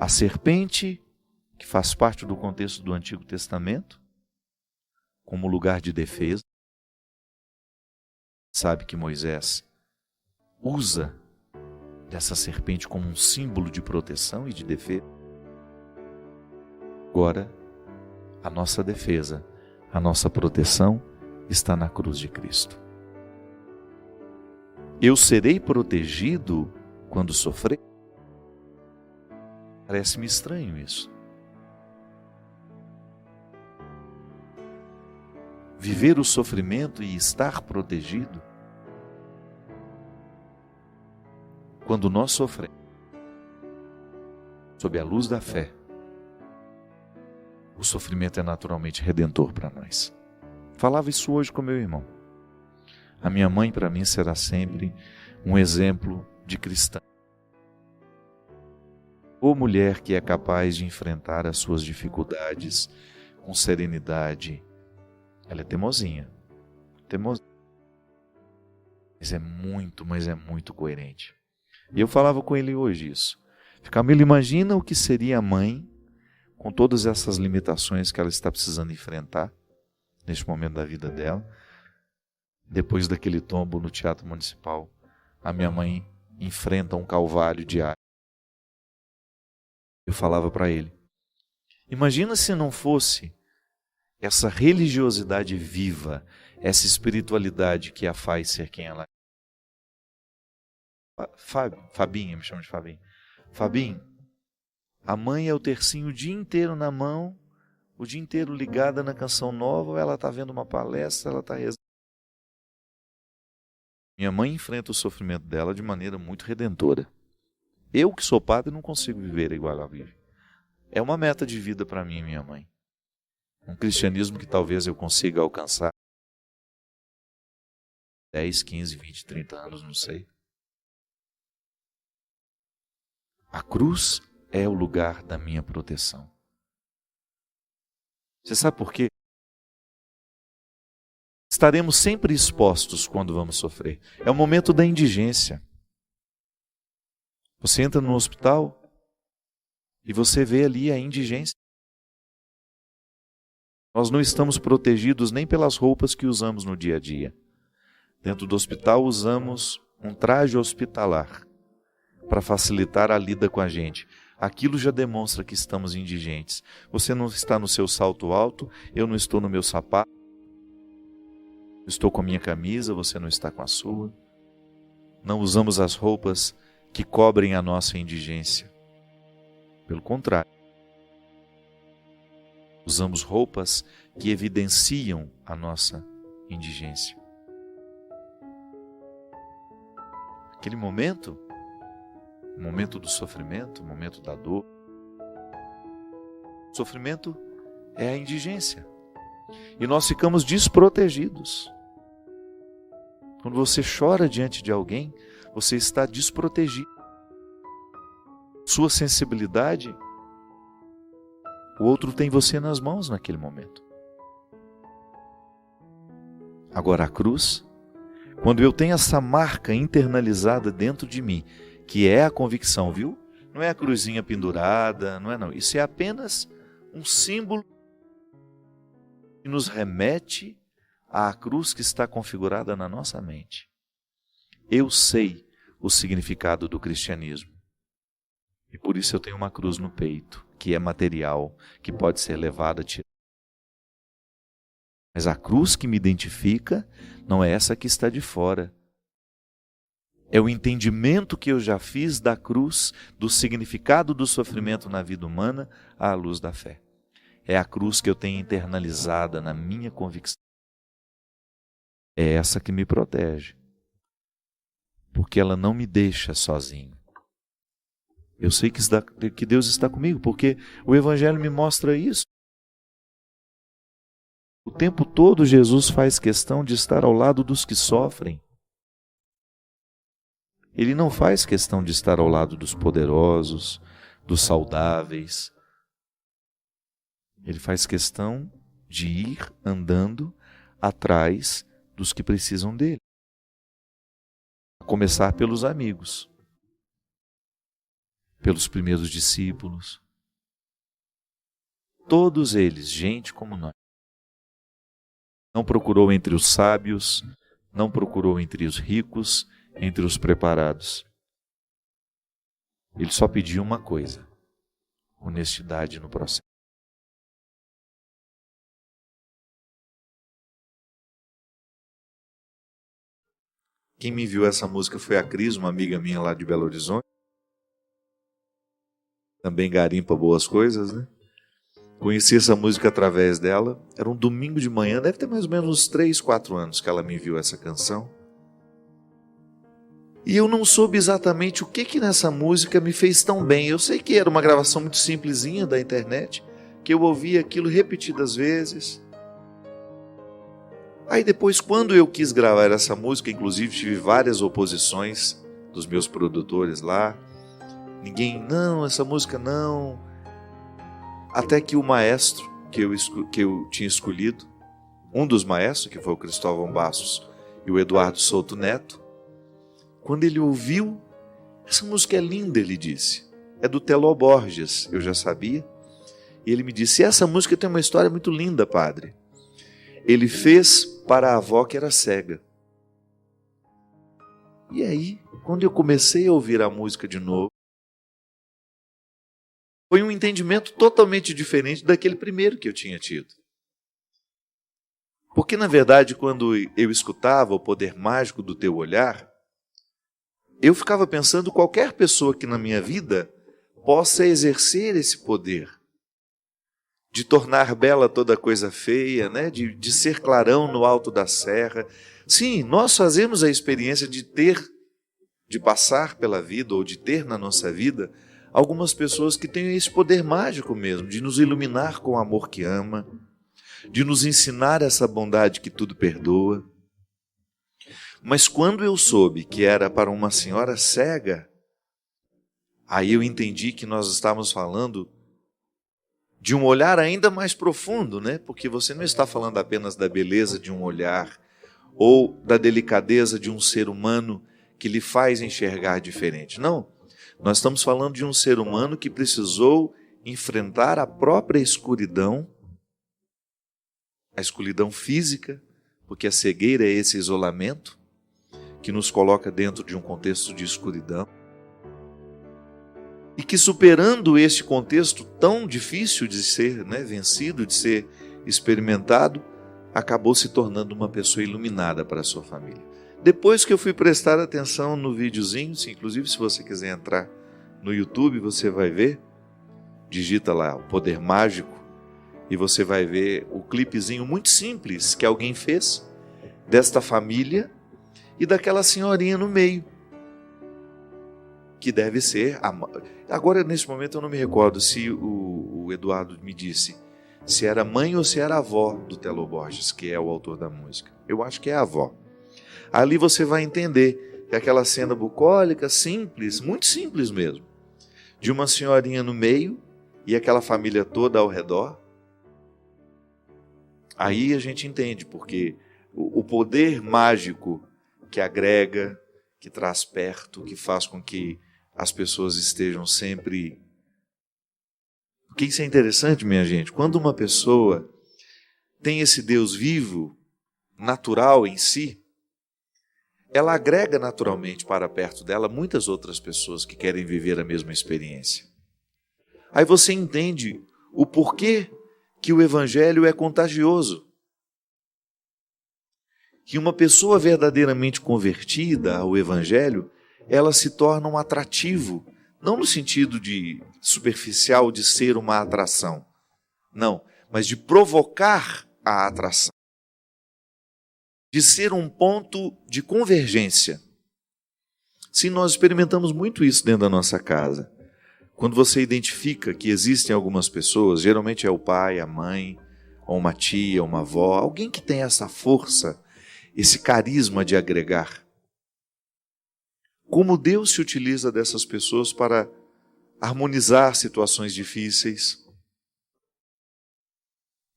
A serpente, que faz parte do contexto do Antigo Testamento, como lugar de defesa. Sabe que Moisés usa dessa serpente como um símbolo de proteção e de defesa. Agora, a nossa defesa, a nossa proteção está na cruz de Cristo. Eu serei protegido quando sofrer? Parece-me estranho isso. Viver o sofrimento e estar protegido? Quando nós sofremos, sob a luz da fé, o sofrimento é naturalmente redentor para nós. Falava isso hoje com meu irmão. A minha mãe para mim será sempre um exemplo de cristã. Ou mulher que é capaz de enfrentar as suas dificuldades com serenidade. Ela é teimosinha. Mas é muito coerente. E eu falava com ele hoje isso. Camila, imagina o que seria a mãe com todas essas limitações que ela está precisando enfrentar neste momento da vida dela. Depois daquele tombo no Teatro Municipal, a minha mãe enfrenta um calvário diário. Eu falava para ele, imagina se não fosse essa religiosidade viva, essa espiritualidade que a faz ser quem ela é. Fabinha, me chama de Fabinho. Fabinho, a mãe é o tercinho o dia inteiro na mão, o dia inteiro ligada na canção nova, ou ela está vendo uma palestra, ela está rezando. Minha mãe enfrenta o sofrimento dela de maneira muito redentora. Eu que sou padre não consigo viver igual ela vive. É uma meta de vida para mim e minha mãe. Um cristianismo que talvez eu consiga alcançar 10, 15, 20, 30 anos, não sei. A cruz é o lugar da minha proteção. Você sabe por quê? Estaremos sempre expostos quando vamos sofrer. É o momento da indigência. Você entra no hospital e você vê ali a indigência. Nós não estamos protegidos nem pelas roupas que usamos no dia a dia. Dentro do hospital usamos um traje hospitalar para facilitar a lida com a gente. Aquilo já demonstra que estamos indigentes. Você não está no seu salto alto, eu não estou no meu sapato. Estou com a minha camisa, você não está com a sua. Não usamos as roupas que cobrem a nossa indigência. Pelo contrário, usamos roupas que evidenciam a nossa indigência. Aquele momento, o momento do sofrimento, o momento da dor. O sofrimento é a indigência. E nós ficamos desprotegidos. Quando você chora diante de alguém, você está desprotegido. Sua sensibilidade, o outro tem você nas mãos naquele momento. Agora a cruz, quando eu tenho essa marca internalizada dentro de mim, que é a convicção, viu? Não é a cruzinha pendurada, não é não. Isso é apenas um símbolo que nos remete à cruz que está configurada na nossa mente. Eu sei o significado do cristianismo. E por isso eu tenho uma cruz no peito, que é material, que pode ser levada, tirada. Mas a cruz que me identifica não é essa que está de fora. É o entendimento que eu já fiz da cruz, do significado do sofrimento na vida humana, à luz da fé. É a cruz que eu tenho internalizada na minha convicção. É essa que me protege. Porque ela não me deixa sozinho. Eu sei que Deus está comigo, porque o Evangelho me mostra isso. O tempo todo Jesus faz questão de estar ao lado dos que sofrem. Ele não faz questão de estar ao lado dos poderosos, dos saudáveis. Ele faz questão de ir andando atrás dos que precisam dele. A começar pelos amigos. pelos primeiros discípulos. Todos eles, gente como nós. Não procurou entre os sábios, não procurou entre os ricos, entre os preparados. Ele só pediu uma coisa: honestidade no processo. Quem me enviou essa música foi a Cris, uma amiga minha lá de Belo Horizonte. Também garimpa boas coisas, né? Conheci essa música através dela. Era um domingo de manhã, deve ter mais ou menos uns 3, 4 anos que ela me enviou essa canção. E eu não soube exatamente o que nessa música me fez tão bem. Eu sei que era uma gravação muito simplesinha da internet, que eu ouvia aquilo repetidas vezes. Aí depois, quando eu quis gravar essa música, inclusive tive várias oposições dos meus produtores lá. Ninguém, não, essa música não. Até que o maestro que eu tinha escolhido, um dos maestros, que foi o Cristóvão Bastos e o Eduardo Souto Neto, quando ele ouviu, essa música é linda, ele disse. É do Teló Borges, eu já sabia. E ele me disse, essa música tem uma história muito linda, padre. Ele fez para a avó que era cega. E aí, quando eu comecei a ouvir a música de novo, foi um entendimento totalmente diferente daquele primeiro que eu tinha tido. Porque, na verdade, quando eu escutava o poder mágico do teu olhar, eu ficava pensando qualquer pessoa que na minha vida possa exercer esse poder de tornar bela toda coisa feia, né? de ser clarão no alto da serra. Sim, nós fazemos a experiência de passar pela vida ou de ter na nossa vida algumas pessoas que têm esse poder mágico mesmo, de nos iluminar com o amor que ama, de nos ensinar essa bondade que tudo perdoa. Mas quando eu soube que era para uma senhora cega, aí eu entendi que nós estávamos falando de um olhar ainda mais profundo, né? Porque você não está falando apenas da beleza de um olhar ou da delicadeza de um ser humano que lhe faz enxergar diferente. Não, nós estamos falando de um ser humano que precisou enfrentar a própria escuridão, a escuridão física, porque a cegueira é esse isolamento que nos coloca dentro de um contexto de escuridão. E que superando este contexto tão difícil de ser vencido, de ser experimentado, acabou se tornando uma pessoa iluminada para a sua família. Depois que eu fui prestar atenção no videozinho, inclusive se você quiser entrar no YouTube, você vai ver, digita lá o Poder Mágico, e você vai ver o clipezinho muito simples que alguém fez desta família e daquela senhorinha no meio, que deve ser agora nesse momento eu não me recordo se o Eduardo me disse se era mãe ou se era avó do Teló Borges, que é o autor da música. Eu acho que é a avó. Ali você vai entender que aquela cena bucólica, simples, muito simples mesmo, de uma senhorinha no meio e aquela família toda ao redor. Aí a gente entende porque o poder mágico que agrega, que traz perto, que faz com que as pessoas estejam sempre... Porque isso é interessante, minha gente. Quando uma pessoa tem esse Deus vivo, natural em si, ela agrega naturalmente para perto dela muitas outras pessoas que querem viver a mesma experiência. Aí você entende o porquê que o Evangelho é contagioso. Que uma pessoa verdadeiramente convertida ao Evangelho, ela se torna um atrativo, não no sentido de superficial de ser uma atração, não, mas de provocar a atração, de ser um ponto de convergência. Sim, nós experimentamos muito isso dentro da nossa casa. Quando você identifica que existem algumas pessoas, geralmente é o pai, a mãe, ou uma tia, uma avó, alguém que tem essa força, esse carisma de agregar. Como Deus se utiliza dessas pessoas para harmonizar situações difíceis,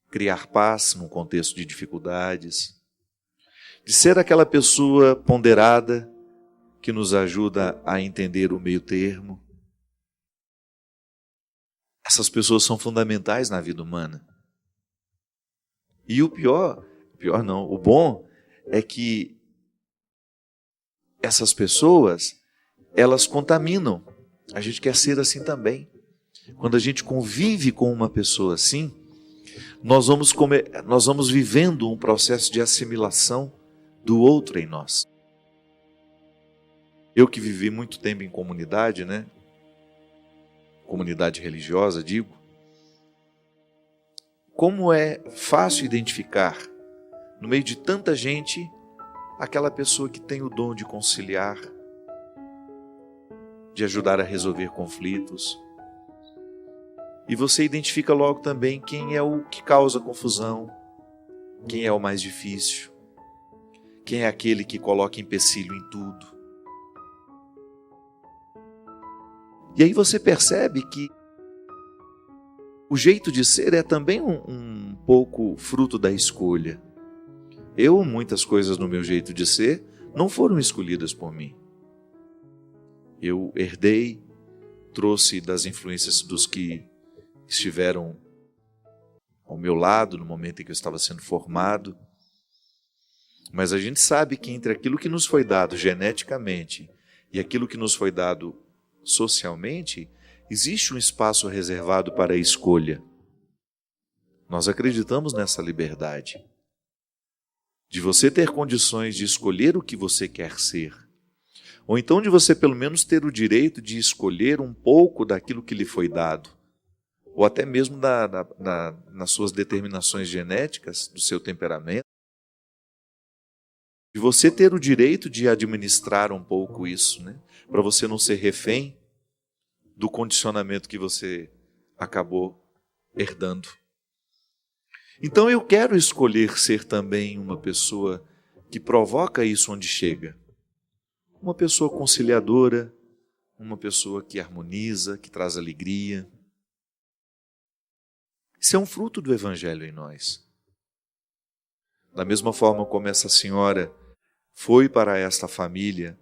criar paz num contexto de dificuldades, de ser aquela pessoa ponderada que nos ajuda a entender o meio termo. Essas pessoas são fundamentais na vida humana. E o bom é que essas pessoas, elas contaminam. A gente quer ser assim também. Quando a gente convive com uma pessoa assim, nós vamos vivendo um processo de assimilação do outro em nós. Eu que vivi muito tempo em comunidade, né? Comunidade religiosa, digo. Como é fácil identificar, no meio de tanta gente, aquela pessoa que tem o dom de conciliar, de ajudar a resolver conflitos. E você identifica logo também quem é o que causa confusão, quem é o mais difícil, quem é aquele que coloca empecilho em tudo. E aí você percebe que o jeito de ser é também um pouco fruto da escolha. Muitas coisas no meu jeito de ser não foram escolhidas por mim. Eu herdei, trouxe das influências dos que estiveram ao meu lado no momento em que eu estava sendo formado. Mas a gente sabe que entre aquilo que nos foi dado geneticamente e aquilo que nos foi dado socialmente, existe um espaço reservado para a escolha. Nós acreditamos nessa liberdade, de você ter condições de escolher o que você quer ser, ou então de você pelo menos ter o direito de escolher um pouco daquilo que lhe foi dado, ou até mesmo nas suas determinações genéticas, do seu temperamento, de você ter o direito de administrar um pouco isso, né? Para você não ser refém do condicionamento que você acabou herdando. Então eu quero escolher ser também uma pessoa que provoca isso onde chega. Uma pessoa conciliadora, uma pessoa que harmoniza, que traz alegria. Isso é um fruto do Evangelho em nós. Da mesma forma como essa senhora foi para esta família,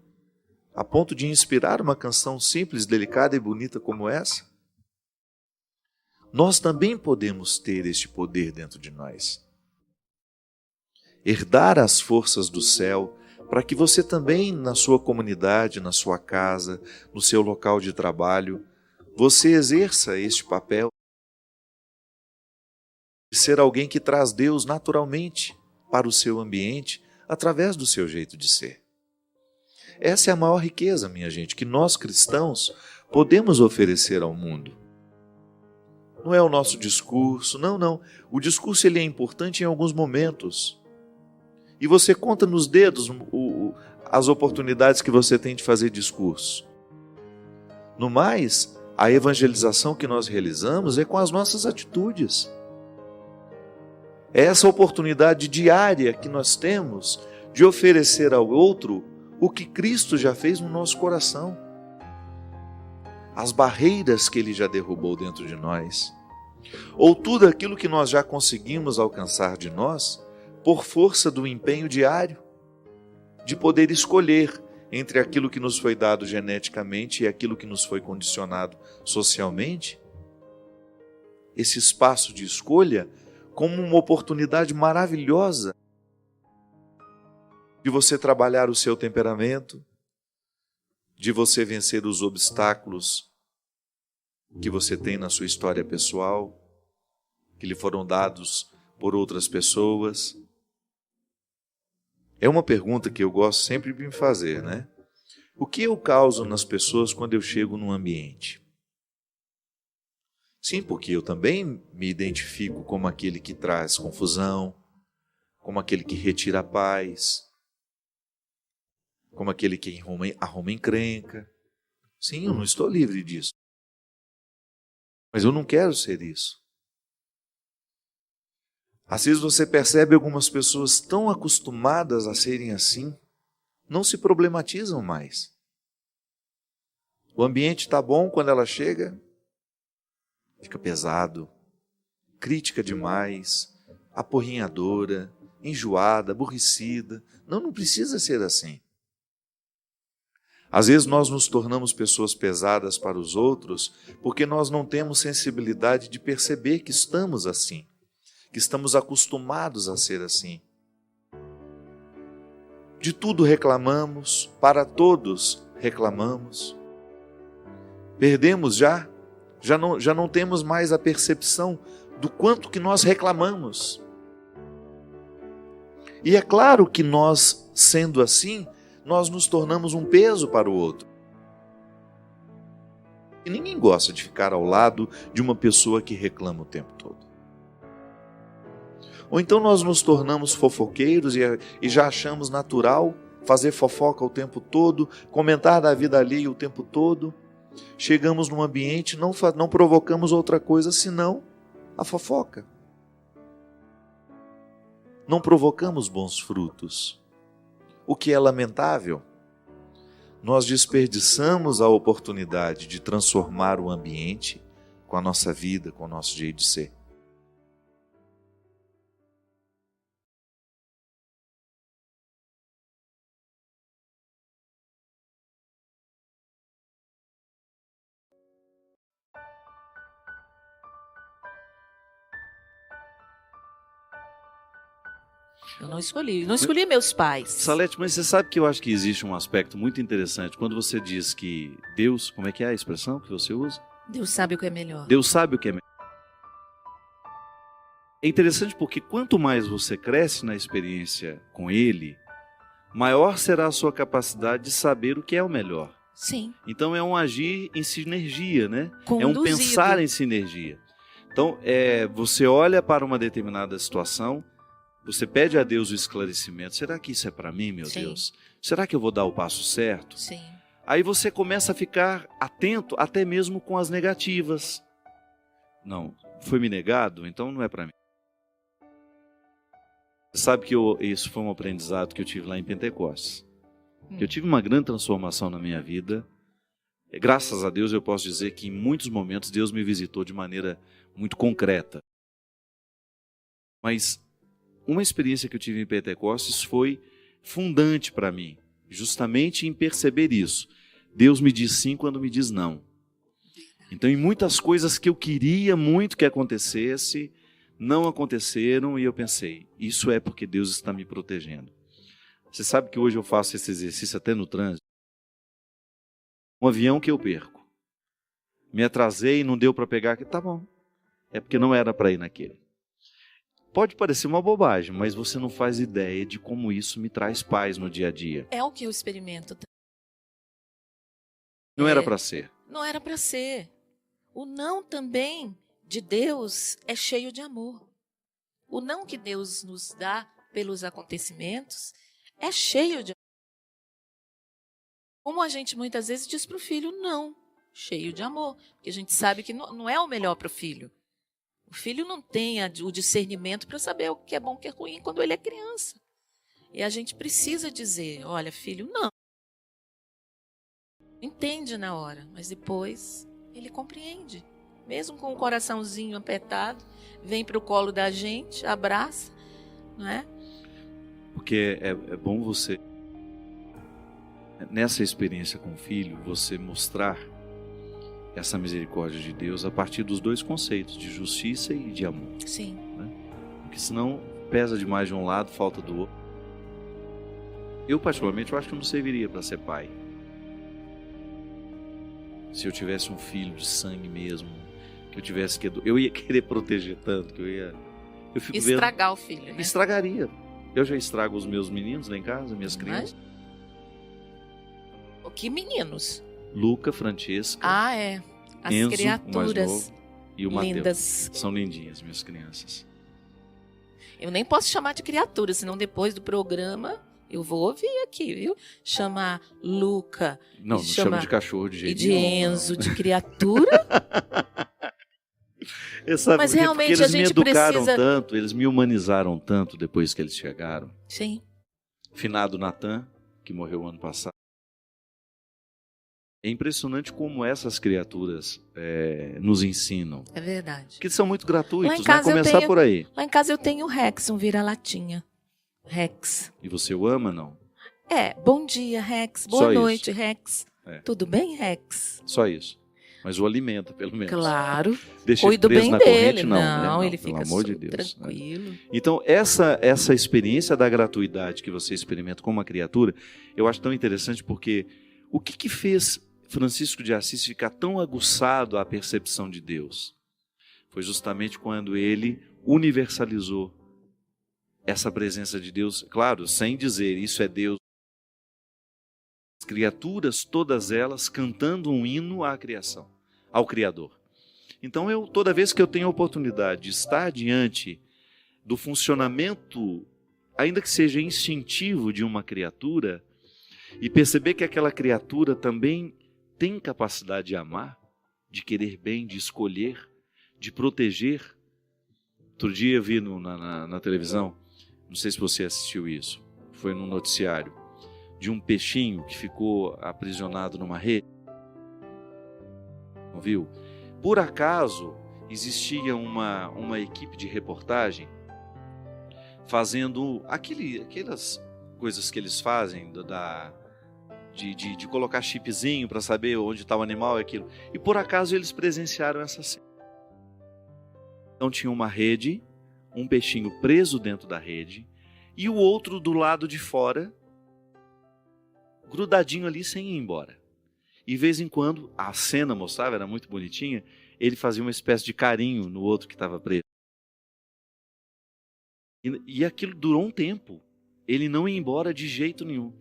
a ponto de inspirar uma canção simples, delicada e bonita como essa, nós também podemos ter este poder dentro de nós. Herdar as forças do céu para que você também, na sua comunidade, na sua casa, no seu local de trabalho, você exerça este papel de ser alguém que traz Deus naturalmente para o seu ambiente através do seu jeito de ser. Essa é a maior riqueza, minha gente, que nós cristãos podemos oferecer ao mundo. Não é o nosso discurso, não. O discurso ele é importante em alguns momentos. E você conta nos dedos as oportunidades que você tem de fazer discurso. No mais, a evangelização que nós realizamos é com as nossas atitudes. É essa oportunidade diária que nós temos de oferecer ao outro o que Cristo já fez no nosso coração. As barreiras que Ele já derrubou dentro de nós. Ou tudo aquilo que nós já conseguimos alcançar de nós por força do empenho diário, de poder escolher entre aquilo que nos foi dado geneticamente e aquilo que nos foi condicionado socialmente. Esse espaço de escolha como uma oportunidade maravilhosa de você trabalhar o seu temperamento, de você vencer os obstáculos que você tem na sua história pessoal, que lhe foram dados por outras pessoas. É uma pergunta que eu gosto sempre de me fazer, né? O que eu causo nas pessoas quando eu chego num ambiente? Sim, porque eu também me identifico como aquele que traz confusão, como aquele que retira a paz, como aquele que arruma encrenca. Sim, eu não estou livre disso. Mas eu não quero ser isso. Às vezes você percebe algumas pessoas tão acostumadas a serem assim, não se problematizam mais. O ambiente está bom quando ela chega, fica pesado, crítica demais, aporrinhadora, enjoada, aborrecida. Não precisa ser assim. Às vezes nós nos tornamos pessoas pesadas para os outros porque nós não temos sensibilidade de perceber que estamos assim, que estamos acostumados a ser assim. De tudo reclamamos, para todos reclamamos. Perdemos já não temos mais a percepção do quanto que nós reclamamos. E é claro que nós, sendo assim, nós nos tornamos um peso para o outro. E ninguém gosta de ficar ao lado de uma pessoa que reclama o tempo todo. Ou então nós nos tornamos fofoqueiros e já achamos natural fazer fofoca o tempo todo, comentar da vida alheia o tempo todo. Chegamos num ambiente e não provocamos outra coisa senão a fofoca. Não provocamos bons frutos. O que é lamentável, nós desperdiçamos a oportunidade de transformar o ambiente com a nossa vida, com o nosso jeito de ser. Eu não escolhi meus pais. Salete, mas você sabe que eu acho que existe um aspecto muito interessante quando você diz que Deus, como é que é a expressão que você usa? Deus sabe o que é melhor. Deus sabe o que é melhor. É interessante porque quanto mais você cresce na experiência com Ele, maior será a sua capacidade de saber o que é o melhor. Sim. Então é um agir em sinergia, né? Conduzido. É um pensar em sinergia. Então, você olha para uma determinada situação, você pede a Deus o esclarecimento. Será que isso é para mim, meu Sim. Deus? Será que eu vou dar o passo certo? Sim. Aí você começa a ficar atento até mesmo com as negativas. Não, foi me negado, então não é para mim. Você sabe que isso foi um aprendizado que eu tive lá em Pentecostes. Eu tive uma grande transformação na minha vida. Graças a Deus eu posso dizer que em muitos momentos Deus me visitou de maneira muito concreta. Mas uma experiência que eu tive em Pentecostes foi fundante para mim, justamente em perceber isso. Deus me diz sim quando me diz não. Então, em muitas coisas que eu queria muito que acontecesse, não aconteceram e eu pensei, isso é porque Deus está me protegendo. Você sabe que hoje eu faço esse exercício até no trânsito. Um avião que eu perco. Me atrasei e não deu para pegar, tá bom. É porque não era para ir naquele. Pode parecer uma bobagem, mas você não faz ideia de como isso me traz paz no dia a dia. É o que eu experimento. Não era para ser. Não era para ser. O não também de Deus é cheio de amor. O não que Deus nos dá pelos acontecimentos é cheio de amor. Como a gente muitas vezes diz para o filho não, cheio de amor. Porque a gente sabe que não é o melhor para o filho. O filho não tem o discernimento para saber o que é bom e o que é ruim quando ele é criança. E a gente precisa dizer, olha, filho, não. Entende na hora, mas depois ele compreende. Mesmo com o coraçãozinho apertado, vem para o colo da gente, abraça, não é? Porque é bom você, nessa experiência com o filho, você mostrar essa misericórdia de Deus a partir dos dois conceitos, de justiça e de amor. Sim. Né? Porque senão pesa demais de um lado, falta do outro. Eu, particularmente, eu acho que eu não serviria para ser pai. Se eu tivesse um filho de sangue mesmo, que eu tivesse que... Eu ia querer proteger tanto, que eu fico estragar vendo, o filho, né? Estragaria. Eu já estrago os meus meninos lá em casa, minhas crianças. Que meninos? Luca, Francesca. Ah, é. As Enzo, criaturas o mais novo, e o Mateus. lindas. São lindinhas, minhas crianças. Eu nem posso chamar de criatura, senão depois do programa eu vou ouvir aqui, viu? Chamar Luca. Não chama de cachorro de jeito nenhum. E de Enzo, não. De criatura. Mas realmente porque eles me educaram tanto, eles me humanizaram tanto depois que eles chegaram. Sim. Finado Natan, que morreu ano passado. É impressionante como essas criaturas nos ensinam. É verdade. Que são muito gratuitos, né? Começar por aí. Lá em casa eu tenho o Rex, um vira-latinha. Rex. E você o ama, não? Bom dia, Rex. Boa Só isso. noite, Rex. É. Tudo bem, Rex? Só isso. Mas o alimenta, pelo menos. Claro. Deixa ele Cuido preso bem na dele. corrente, não. Né? Não, Ele pelo fica amor de Deus, né? tranquilo. Então, essa experiência da gratuidade que você experimenta com uma criatura, eu acho tão interessante porque o que fez Francisco de Assis ficar tão aguçado à percepção de Deus? Foi justamente quando ele universalizou essa presença de Deus, claro, sem dizer isso é Deus. As criaturas, todas elas, cantando um hino à criação, ao Criador. Então, toda vez que eu tenho a oportunidade de estar diante do funcionamento, ainda que seja instintivo, de uma criatura, e perceber que aquela criatura também tem capacidade de amar, de querer bem, de escolher, de proteger. Outro dia eu vi na televisão, não sei se você assistiu isso, foi num noticiário, de um peixinho que ficou aprisionado numa rede. Não viu? Por acaso, existia uma equipe de reportagem fazendo aquelas coisas que eles fazem de colocar chipzinho para saber onde está o animal e aquilo. E por acaso eles presenciaram essa cena. Então tinha uma rede, um peixinho preso dentro da rede e o outro do lado de fora, grudadinho ali sem ir embora. E de vez em quando, a cena mostrava, era muito bonitinha, ele fazia uma espécie de carinho no outro que estava preso. E aquilo durou um tempo. Ele não ia embora de jeito nenhum.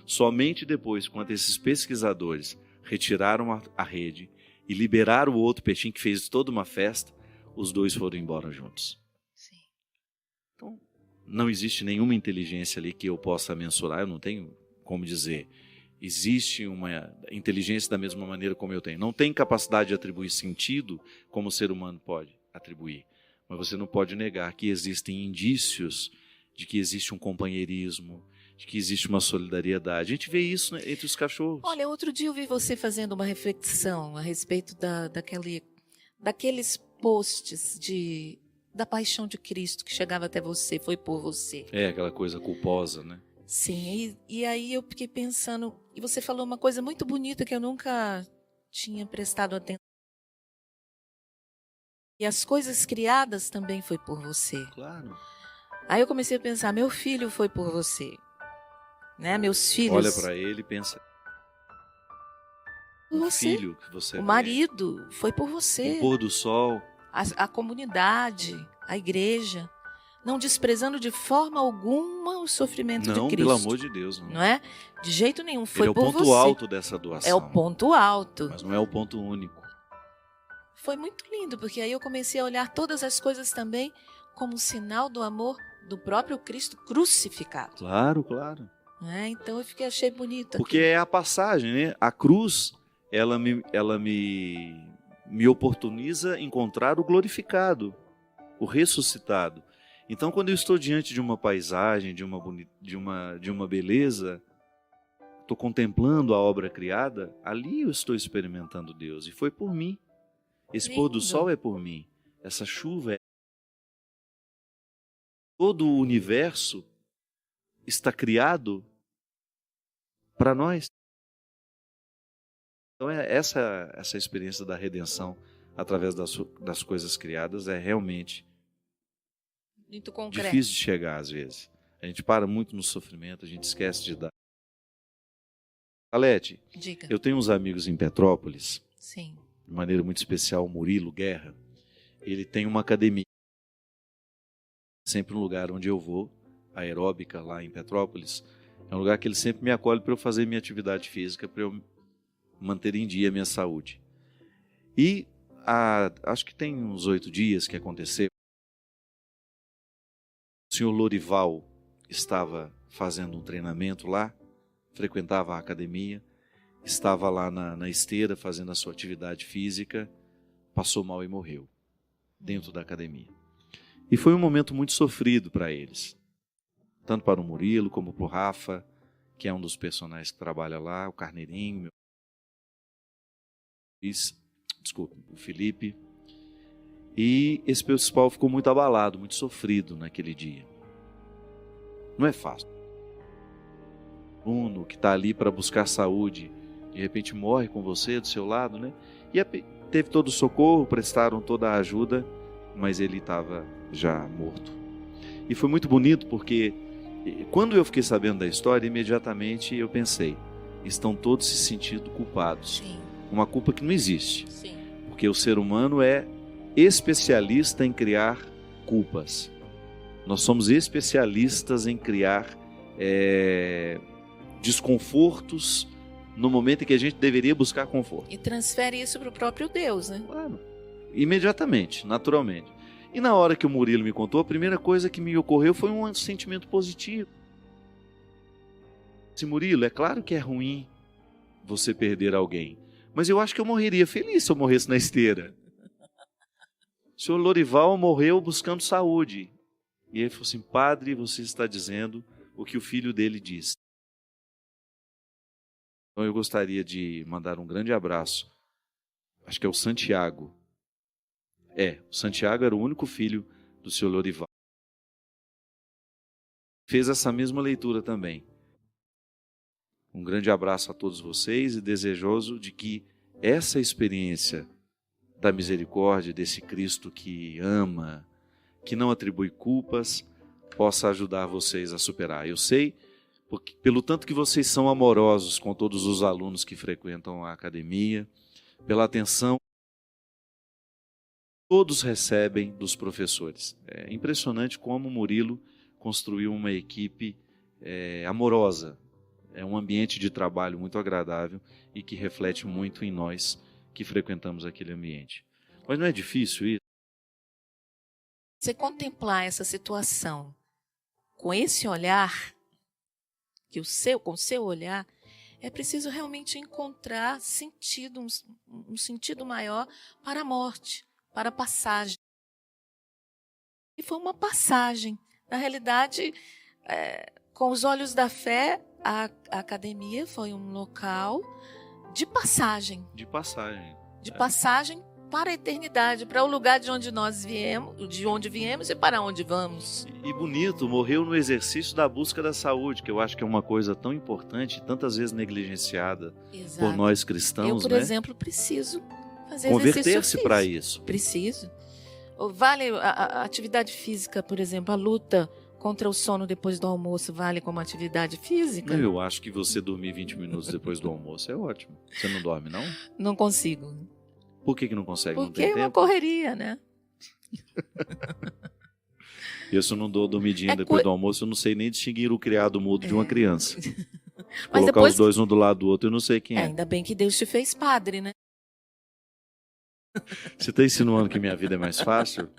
Somente depois, quando esses pesquisadores retiraram a rede e liberaram o outro peixinho, que fez toda uma festa, os dois foram embora juntos. Sim. Então, não existe nenhuma inteligência ali que eu possa mensurar, eu não tenho como dizer, existe uma inteligência da mesma maneira como eu tenho. Não tem capacidade de atribuir sentido como o ser humano pode atribuir. Mas você não pode negar que existem indícios de que existe um companheirismo, de que existe uma solidariedade. A gente vê isso, né, entre os cachorros. Olha, outro dia eu vi você fazendo uma reflexão a respeito daqueles posts da paixão de Cristo que chegava até você, foi por você. É, aquela coisa culposa, né? Sim, e aí eu fiquei pensando, e você falou uma coisa muito bonita que eu nunca tinha prestado atenção. E as coisas criadas também foi por você. Claro. Aí eu comecei a pensar, meu filho foi por você. Né? Meus filhos. Olha para ele e pensa. Por você. Filho que você o marido foi por você. O pôr do sol. A comunidade, a igreja. Não desprezando de forma alguma o sofrimento de Cristo. Não, pelo amor de Deus. Não é? De jeito nenhum. Foi Ele por você. é o ponto alto dessa doação. É o ponto alto. Mas não é o ponto único. Foi muito lindo, porque aí eu comecei a olhar todas as coisas também como sinal do amor do próprio Cristo crucificado. Claro, claro. Então eu achei bonito. Porque é a passagem, né? A cruz, ela me oportuniza encontrar o glorificado, o ressuscitado. Então, quando eu estou diante de uma paisagem, de uma beleza, estou contemplando a obra criada, ali eu estou experimentando Deus. E foi por mim. Esse Lindo. pôr do sol é por mim. Essa chuva é... Todo o universo está criado para nós. Então, essa experiência da redenção através das coisas criadas é realmente muito concreto. Difícil de chegar às vezes. A gente para muito no sofrimento, a gente esquece de dar. Alete, Diga. Eu tenho uns amigos em Petrópolis, Sim. de maneira muito especial, o Murilo Guerra. Ele tem uma academia, sempre um lugar onde eu vou, aeróbica lá em Petrópolis. É um lugar que ele sempre me acolhe para eu fazer minha atividade física, para eu manter em dia a minha saúde. E acho que tem uns 8 dias que aconteceu. O senhor Lorival estava fazendo um treinamento lá, frequentava a academia, estava lá na esteira fazendo a sua atividade física, passou mal e morreu dentro da academia. E foi um momento muito sofrido para eles, tanto para o Murilo como para o Rafa, que é um dos personagens que trabalha lá, o Carneirinho, o Felipe. E esse pessoal ficou muito abalado, muito sofrido naquele dia. Não é fácil. aluno que está ali para buscar saúde, de repente morre com você do seu lado, né? E teve todo o socorro, prestaram toda a ajuda, mas ele estava já morto. E foi muito bonito porque quando eu fiquei sabendo da história, imediatamente eu pensei, estão todos se sentindo culpados. Sim. Uma culpa que não existe. Sim. Porque o ser humano é especialista em criar culpas. Nós somos especialistas em criar desconfortos no momento em que a gente deveria buscar conforto. E transfere isso para o próprio Deus, né? Claro. Imediatamente, naturalmente. E na hora que o Murilo me contou, a primeira coisa que me ocorreu foi um sentimento positivo. Murilo, é claro que é ruim você perder alguém, mas eu acho que eu morreria feliz se eu morresse na esteira. O senhor Lorival morreu buscando saúde. E ele falou assim, padre, você está dizendo o que o filho dele disse. Então eu gostaria de mandar um grande abraço. Acho que é o Santiago. O Santiago era o único filho do senhor Lorival. Fez essa mesma leitura também. Um grande abraço a todos vocês e desejoso de que essa experiência da misericórdia, desse Cristo que ama, que não atribui culpas, possa ajudar vocês a superar. Eu sei, porque, pelo tanto que vocês são amorosos com todos os alunos que frequentam a academia, pela atenção que todos recebem dos professores. É impressionante como o Murilo construiu uma equipe amorosa. É um ambiente de trabalho muito agradável e que reflete muito em nós que frequentamos aquele ambiente. Mas não é difícil isso? Você contemplar essa situação com esse olhar, com o seu olhar, é preciso realmente encontrar sentido, um sentido maior para a morte, para a passagem. E foi uma passagem. Na realidade, com os olhos da fé, a academia foi um local de passagem. De passagem. De passagem para a eternidade, para o lugar de onde nós viemos e para onde vamos. E bonito, morreu no exercício da busca da saúde, que eu acho que é uma coisa tão importante, tantas vezes negligenciada. Exato. Por nós cristãos. Eu, por exemplo, preciso fazer converter-se para isso. Preciso. Vale a atividade física, por exemplo, a luta contra o sono depois do almoço vale como atividade física? Eu acho que você dormir 20 minutos depois do almoço é ótimo. Você não dorme, não? Não consigo. Por que não consegue? Porque não tem tempo? É uma correria, né? Eu, se eu não dou dormidinha depois do almoço, eu não sei nem distinguir o criado mudo de uma criança. Mas colocar os dois um do lado do outro, eu não sei quem é. Ainda bem que Deus te fez padre, né? Você está insinuando que minha vida é mais fácil?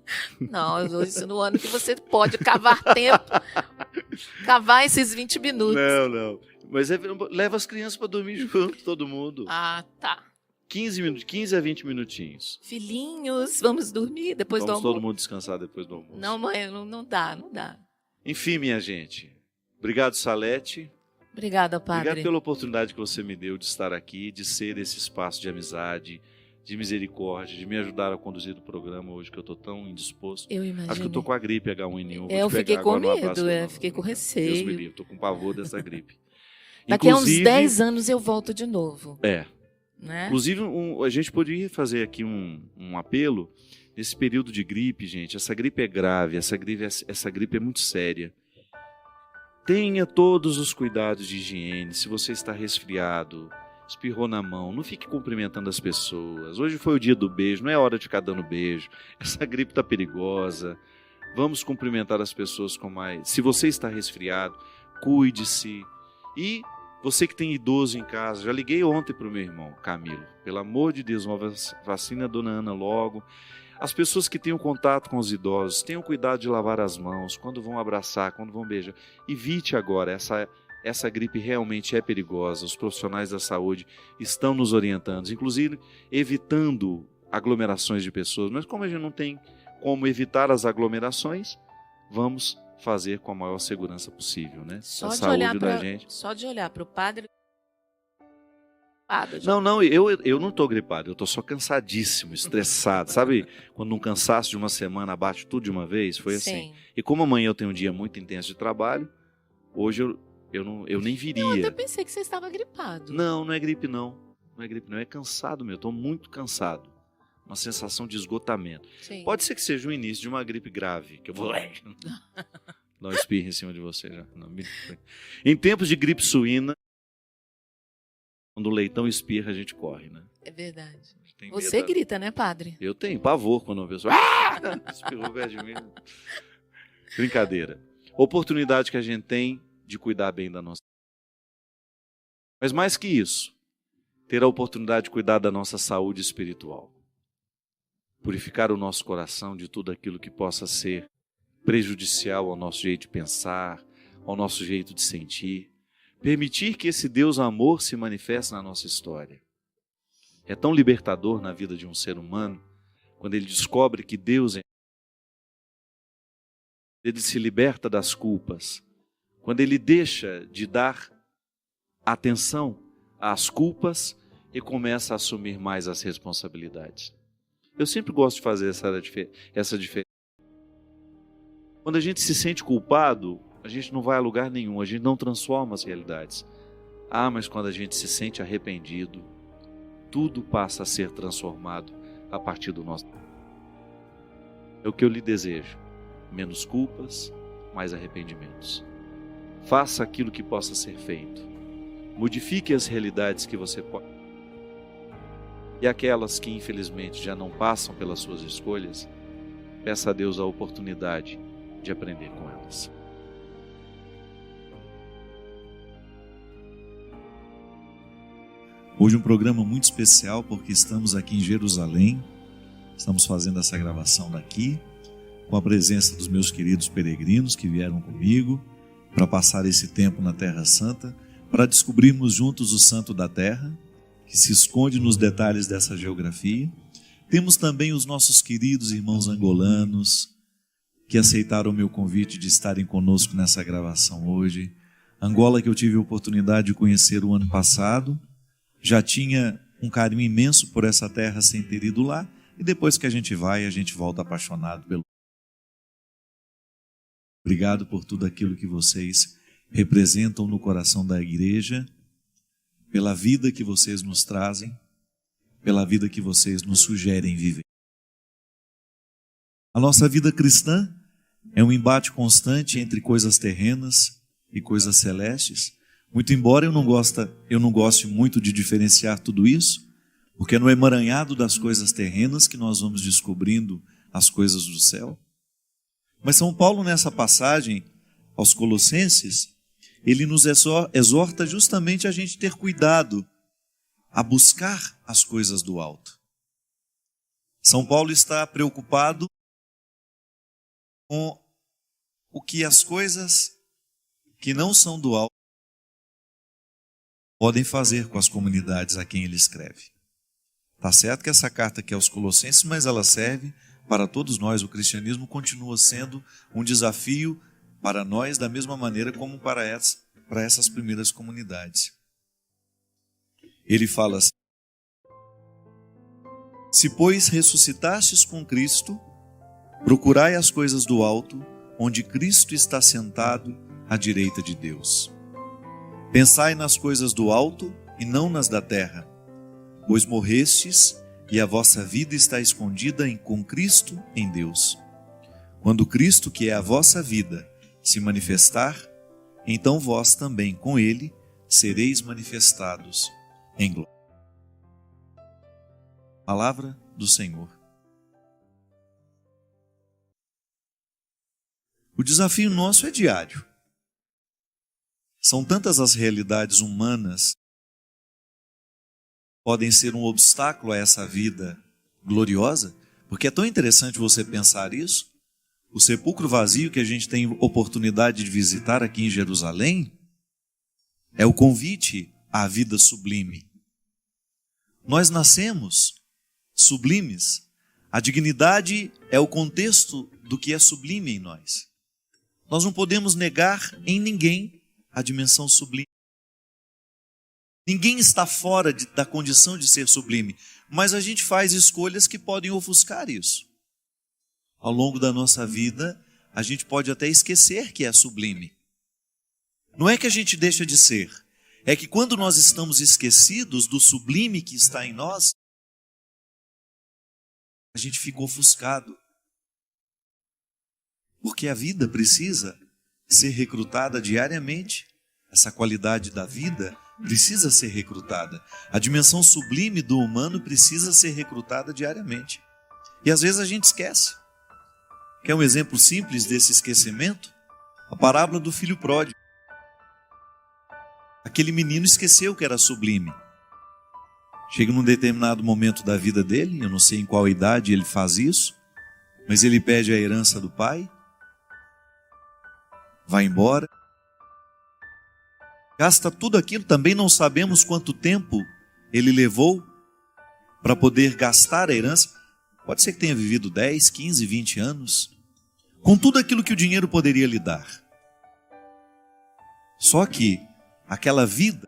Não, eu estou insinuando que você pode cavar tempo, cavar esses 20 minutos. Não. Mas leva as crianças para dormir junto, todo mundo. Ah, tá. 15 a 20 minutinhos. Filhinhos, vamos dormir depois do almoço. Vamos todo mundo descansar depois do almoço. Não, mãe, não dá. Enfim, minha gente. Obrigado, Salete. Obrigada, padre. Obrigado pela oportunidade que você me deu de estar aqui, de ser esse espaço de amizade, de misericórdia, de me ajudar a conduzir o programa hoje, que eu estou tão indisposto. Eu imagino. Acho que eu estou com a gripe H1N1. Eu fiquei com medo, fiquei com receio. Deus me livre, estou com pavor dessa gripe. Daqui a uns 10 anos eu volto de novo. Né? Inclusive, a gente poderia fazer aqui um apelo nesse período de gripe, gente. Essa gripe é grave, essa gripe é muito séria. Tenha todos os cuidados de higiene. Se você está resfriado, espirrou na mão, não fique cumprimentando as pessoas. Hoje foi o dia do beijo, não é hora de ficar dando beijo. Essa gripe está perigosa. Vamos cumprimentar as pessoas com mais. Se você está resfriado, cuide-se. E você que tem idoso em casa, já liguei ontem para o meu irmão, Camilo. Pelo amor de Deus, uma vacina, dona Ana, logo. As pessoas que têm contato com os idosos, tenham cuidado de lavar as mãos, quando vão abraçar, quando vão beijar. Evite agora, essa gripe realmente é perigosa. Os profissionais da saúde estão nos orientando, inclusive evitando aglomerações de pessoas. Mas como a gente não tem como evitar as aglomerações, vamos fazer com a maior segurança possível, né? A saúde da gente. Só de olhar para o padre. Não, eu não estou gripado, eu estou só cansadíssimo, estressado. Sabe quando um cansaço de uma semana abate tudo de uma vez? Foi assim. E como amanhã eu tenho um dia muito intenso de trabalho, hoje eu nem viria. Eu até pensei que você estava gripado. Não, não é gripe não. Não é gripe não, é cansado mesmo. Estou muito cansado. Uma sensação de esgotamento. Sim. Pode ser que seja o início de uma gripe grave, que eu vou dar um espirro em cima de você já. Não, em tempos de gripe suína, quando o leitão espirra, a gente corre, né? É verdade. Tem Você medo. grita, né, padre? Eu tenho pavor quando uma pessoa espirrou perto de mim. Brincadeira. Oportunidade que a gente tem de cuidar bem da nossa. Mas mais que isso, ter a oportunidade de cuidar da nossa saúde espiritual. Purificar o nosso coração de tudo aquilo que possa ser prejudicial ao nosso jeito de pensar, ao nosso jeito de sentir. Permitir que esse Deus amor se manifeste na nossa história. É tão libertador na vida de um ser humano, quando ele descobre que Deus é. Ele se liberta das culpas, quando ele deixa de dar atenção às culpas e começa a assumir mais as responsabilidades. Eu sempre gosto de fazer essa diferença. Quando a gente se sente culpado, a gente não vai a lugar nenhum, a gente não transforma as realidades. Mas quando a gente se sente arrependido, tudo passa a ser transformado a partir do nosso. É o que eu lhe desejo. Menos culpas, mais arrependimentos. Faça aquilo que possa ser feito. Modifique as realidades que você pode. E aquelas que infelizmente já não passam pelas suas escolhas, peça a Deus a oportunidade de aprender com elas. Hoje um programa muito especial porque estamos aqui em Jerusalém, estamos fazendo essa gravação daqui, com a presença dos meus queridos peregrinos que vieram comigo para passar esse tempo na Terra Santa, para descobrirmos juntos o Santo da Terra, que se esconde nos detalhes dessa geografia. Temos também os nossos queridos irmãos angolanos, que aceitaram o meu convite de estarem conosco nessa gravação hoje. Angola que eu tive a oportunidade de conhecer o ano passado, já tinha um carinho imenso por essa terra sem ter ido lá, e depois que a gente vai, a gente volta apaixonado pelo. Obrigado por tudo aquilo que vocês representam no coração da igreja, pela vida que vocês nos trazem, pela vida que vocês nos sugerem viver. A nossa vida cristã é um embate constante entre coisas terrenas e coisas celestes. Muito embora eu não goste muito de diferenciar tudo isso, porque é no emaranhado das coisas terrenas que nós vamos descobrindo as coisas do céu. Mas São Paulo, nessa passagem aos Colossenses, ele nos exorta justamente a gente ter cuidado a buscar as coisas do alto. São Paulo está preocupado com o que as coisas que não são do alto podem fazer com as comunidades a quem ele escreve. Está certo que essa carta aqui é aos Colossenses, mas ela serve para todos nós. O cristianismo continua sendo um desafio para nós da mesma maneira como para essas primeiras comunidades. Ele fala assim: se, pois, ressuscitastes com Cristo, procurai as coisas do alto, onde Cristo está sentado à direita de Deus. Pensai nas coisas do alto e não nas da terra, pois morrestes e a vossa vida está escondida com Cristo em Deus. Quando Cristo, que é a vossa vida, se manifestar, então vós também com ele sereis manifestados em glória. Palavra do Senhor. O desafio nosso é diário. São tantas as realidades humanas que podem ser um obstáculo a essa vida gloriosa, porque é tão interessante você pensar isso. O sepulcro vazio que a gente tem oportunidade de visitar aqui em Jerusalém é o convite à vida sublime. Nós nascemos sublimes. A dignidade é o contexto do que é sublime em nós. Nós não podemos negar em ninguém a dimensão sublime. Ninguém está fora da condição de ser sublime, mas a gente faz escolhas que podem ofuscar isso. Ao longo da nossa vida, a gente pode até esquecer que é sublime. Não é que a gente deixa de ser, é que quando nós estamos esquecidos do sublime que está em nós, a gente fica ofuscado. Porque a vida precisa ser recrutada diariamente. Essa qualidade da vida precisa ser recrutada. A dimensão sublime do humano precisa ser recrutada diariamente. E às vezes a gente esquece. Quer um exemplo simples desse esquecimento? A parábola do filho pródigo. Aquele menino esqueceu que era sublime. Chega num determinado momento da vida dele, eu não sei em qual idade ele faz isso, mas ele pede a herança do pai, vai embora, gasta tudo aquilo, também não sabemos quanto tempo ele levou para poder gastar a herança. Pode ser que tenha vivido 10, 15, 20 anos, com tudo aquilo que o dinheiro poderia lhe dar. Só que aquela vida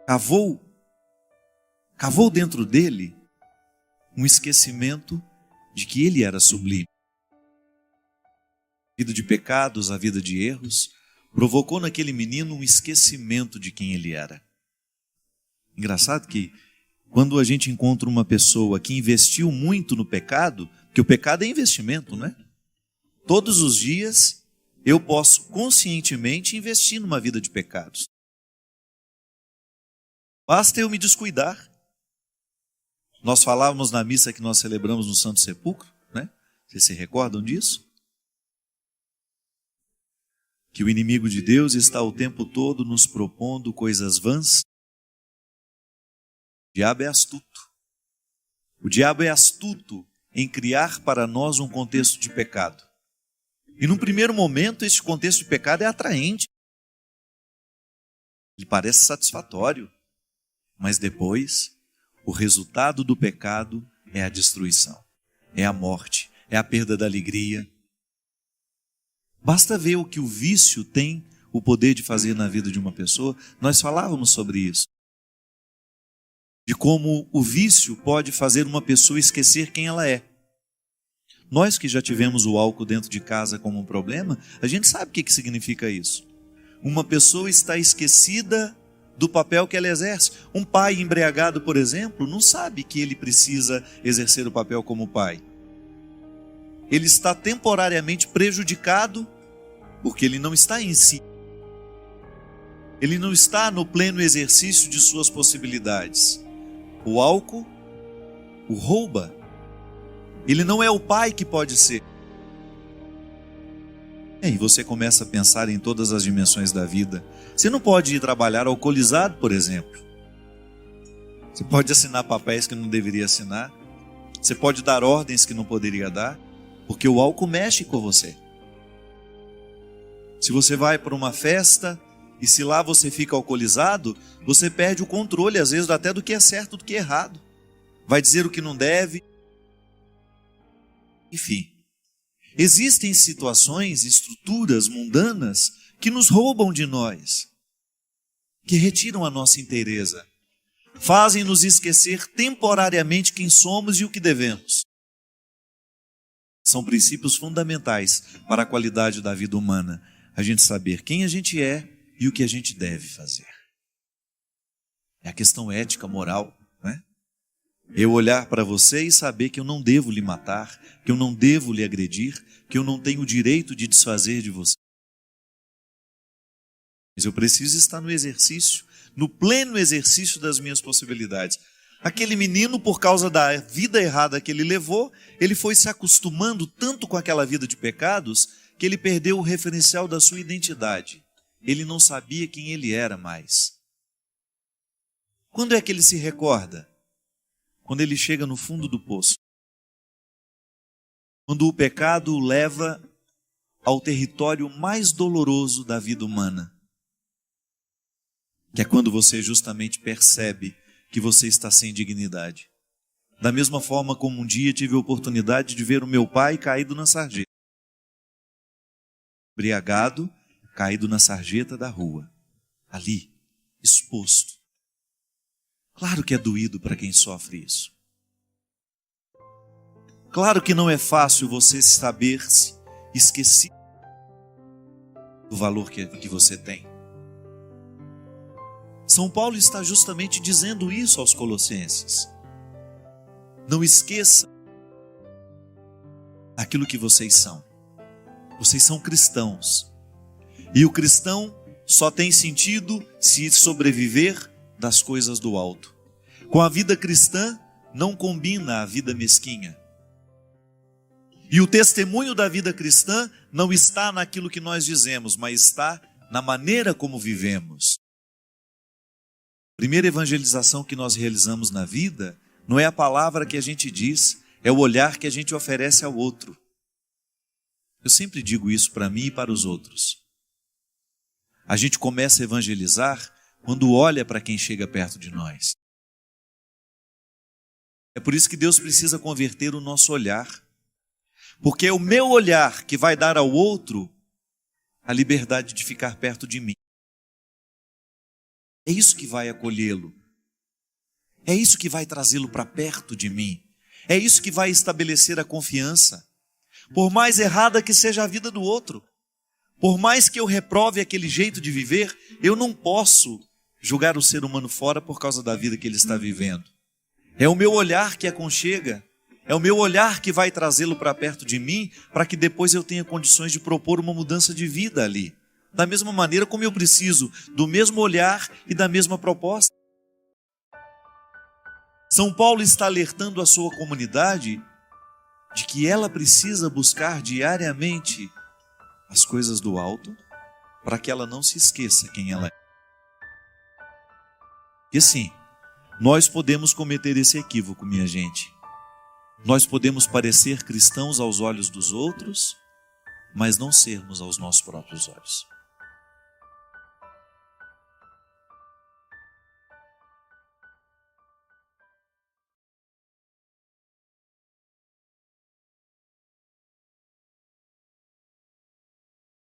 cavou dentro dele um esquecimento de que ele era sublime. A vida de pecados, a vida de erros, provocou naquele menino um esquecimento de quem ele era. Engraçado que quando a gente encontra uma pessoa que investiu muito no pecado, que o pecado é investimento, não é? Todos os dias eu posso conscientemente investir numa vida de pecados. Basta eu me descuidar. Nós falávamos na missa que nós celebramos no Santo Sepulcro, né? Vocês se recordam disso? Que o inimigo de Deus está o tempo todo nos propondo coisas vãs. O diabo é astuto. O diabo é astuto em criar para nós um contexto de pecado. E num primeiro momento, esse contexto de pecado é atraente. Ele parece satisfatório. Mas depois, o resultado do pecado é a destruição, é a morte, é a perda da alegria. Basta ver o que o vício tem o poder de fazer na vida de uma pessoa. Nós falávamos sobre isso. De como o vício pode fazer uma pessoa esquecer quem ela é. Nós que já tivemos o álcool dentro de casa como um problema, a gente sabe o que significa isso. Uma pessoa está esquecida do papel que ela exerce. Um pai embriagado, por exemplo, não sabe que ele precisa exercer o papel como pai. Ele está temporariamente prejudicado porque ele não está em si. Ele não está no pleno exercício de suas possibilidades. O álcool o rouba. Ele não é o pai que pode ser. E aí você começa a pensar em todas as dimensões da vida. Você não pode ir trabalhar alcoolizado, por exemplo. Você pode assinar papéis que não deveria assinar. Você pode dar ordens que não poderia dar, porque o álcool mexe com você. Se você vai para uma festa e se lá você fica alcoolizado, você perde o controle, às vezes, até do que é certo, do que é errado. Vai dizer o que não deve. Enfim. Existem situações, estruturas mundanas que nos roubam de nós, que retiram a nossa inteireza, fazem-nos esquecer temporariamente quem somos e o que devemos. São princípios fundamentais para a qualidade da vida humana, a gente saber quem a gente é e o que a gente deve fazer. É a questão ética, moral, né? Eu olhar para você e saber que eu não devo lhe matar, que eu não devo lhe agredir, que eu não tenho o direito de desfazer de você. Mas eu preciso estar no exercício, no pleno exercício das minhas possibilidades. Aquele menino, por causa da vida errada que ele levou, ele foi se acostumando tanto com aquela vida de pecados, que ele perdeu o referencial da sua identidade. Ele não sabia quem ele era mais. Quando é que ele se recorda? Quando ele chega no fundo do poço. Quando o pecado o leva ao território mais doloroso da vida humana. Que é quando você justamente percebe que você está sem dignidade. Da mesma forma como um dia tive a oportunidade de ver o meu pai caído na sarjeta. Embriagado, caído na sarjeta da rua. Ali, exposto. Claro que é doído para quem sofre isso. Claro que não é fácil você saber-se esquecido. do valor que você tem. São Paulo está justamente dizendo isso aos Colossenses. Não esqueça aquilo que vocês são. Vocês são cristãos. E o cristão só tem sentido se sobreviver das coisas do alto. Com a vida cristã não combina a vida mesquinha. E o testemunho da vida cristã não está naquilo que nós dizemos, mas está na maneira como vivemos. A primeira evangelização que nós realizamos na vida não é a palavra que a gente diz, é o olhar que a gente oferece ao outro. Eu sempre digo isso para mim e para os outros. A gente começa a evangelizar quando olha para quem chega perto de nós. É por isso que Deus precisa converter o nosso olhar. Porque é o meu olhar que vai dar ao outro a liberdade de ficar perto de mim. É isso que vai acolhê-lo. É isso que vai trazê-lo para perto de mim. É isso que vai estabelecer a confiança. Por mais errada que seja a vida do outro, por mais que eu reprove aquele jeito de viver, eu não posso julgar o ser humano fora por causa da vida que ele está vivendo. É o meu olhar que aconchega, é o meu olhar que vai trazê-lo para perto de mim, para que depois eu tenha condições de propor uma mudança de vida ali. Da mesma maneira como eu preciso do mesmo olhar e da mesma proposta. São Paulo está alertando a sua comunidade de que ela precisa buscar diariamente as coisas do alto, para que ela não se esqueça quem ela é. E assim, nós podemos cometer esse equívoco, minha gente. Nós podemos parecer cristãos aos olhos dos outros, mas não sermos aos nossos próprios olhos.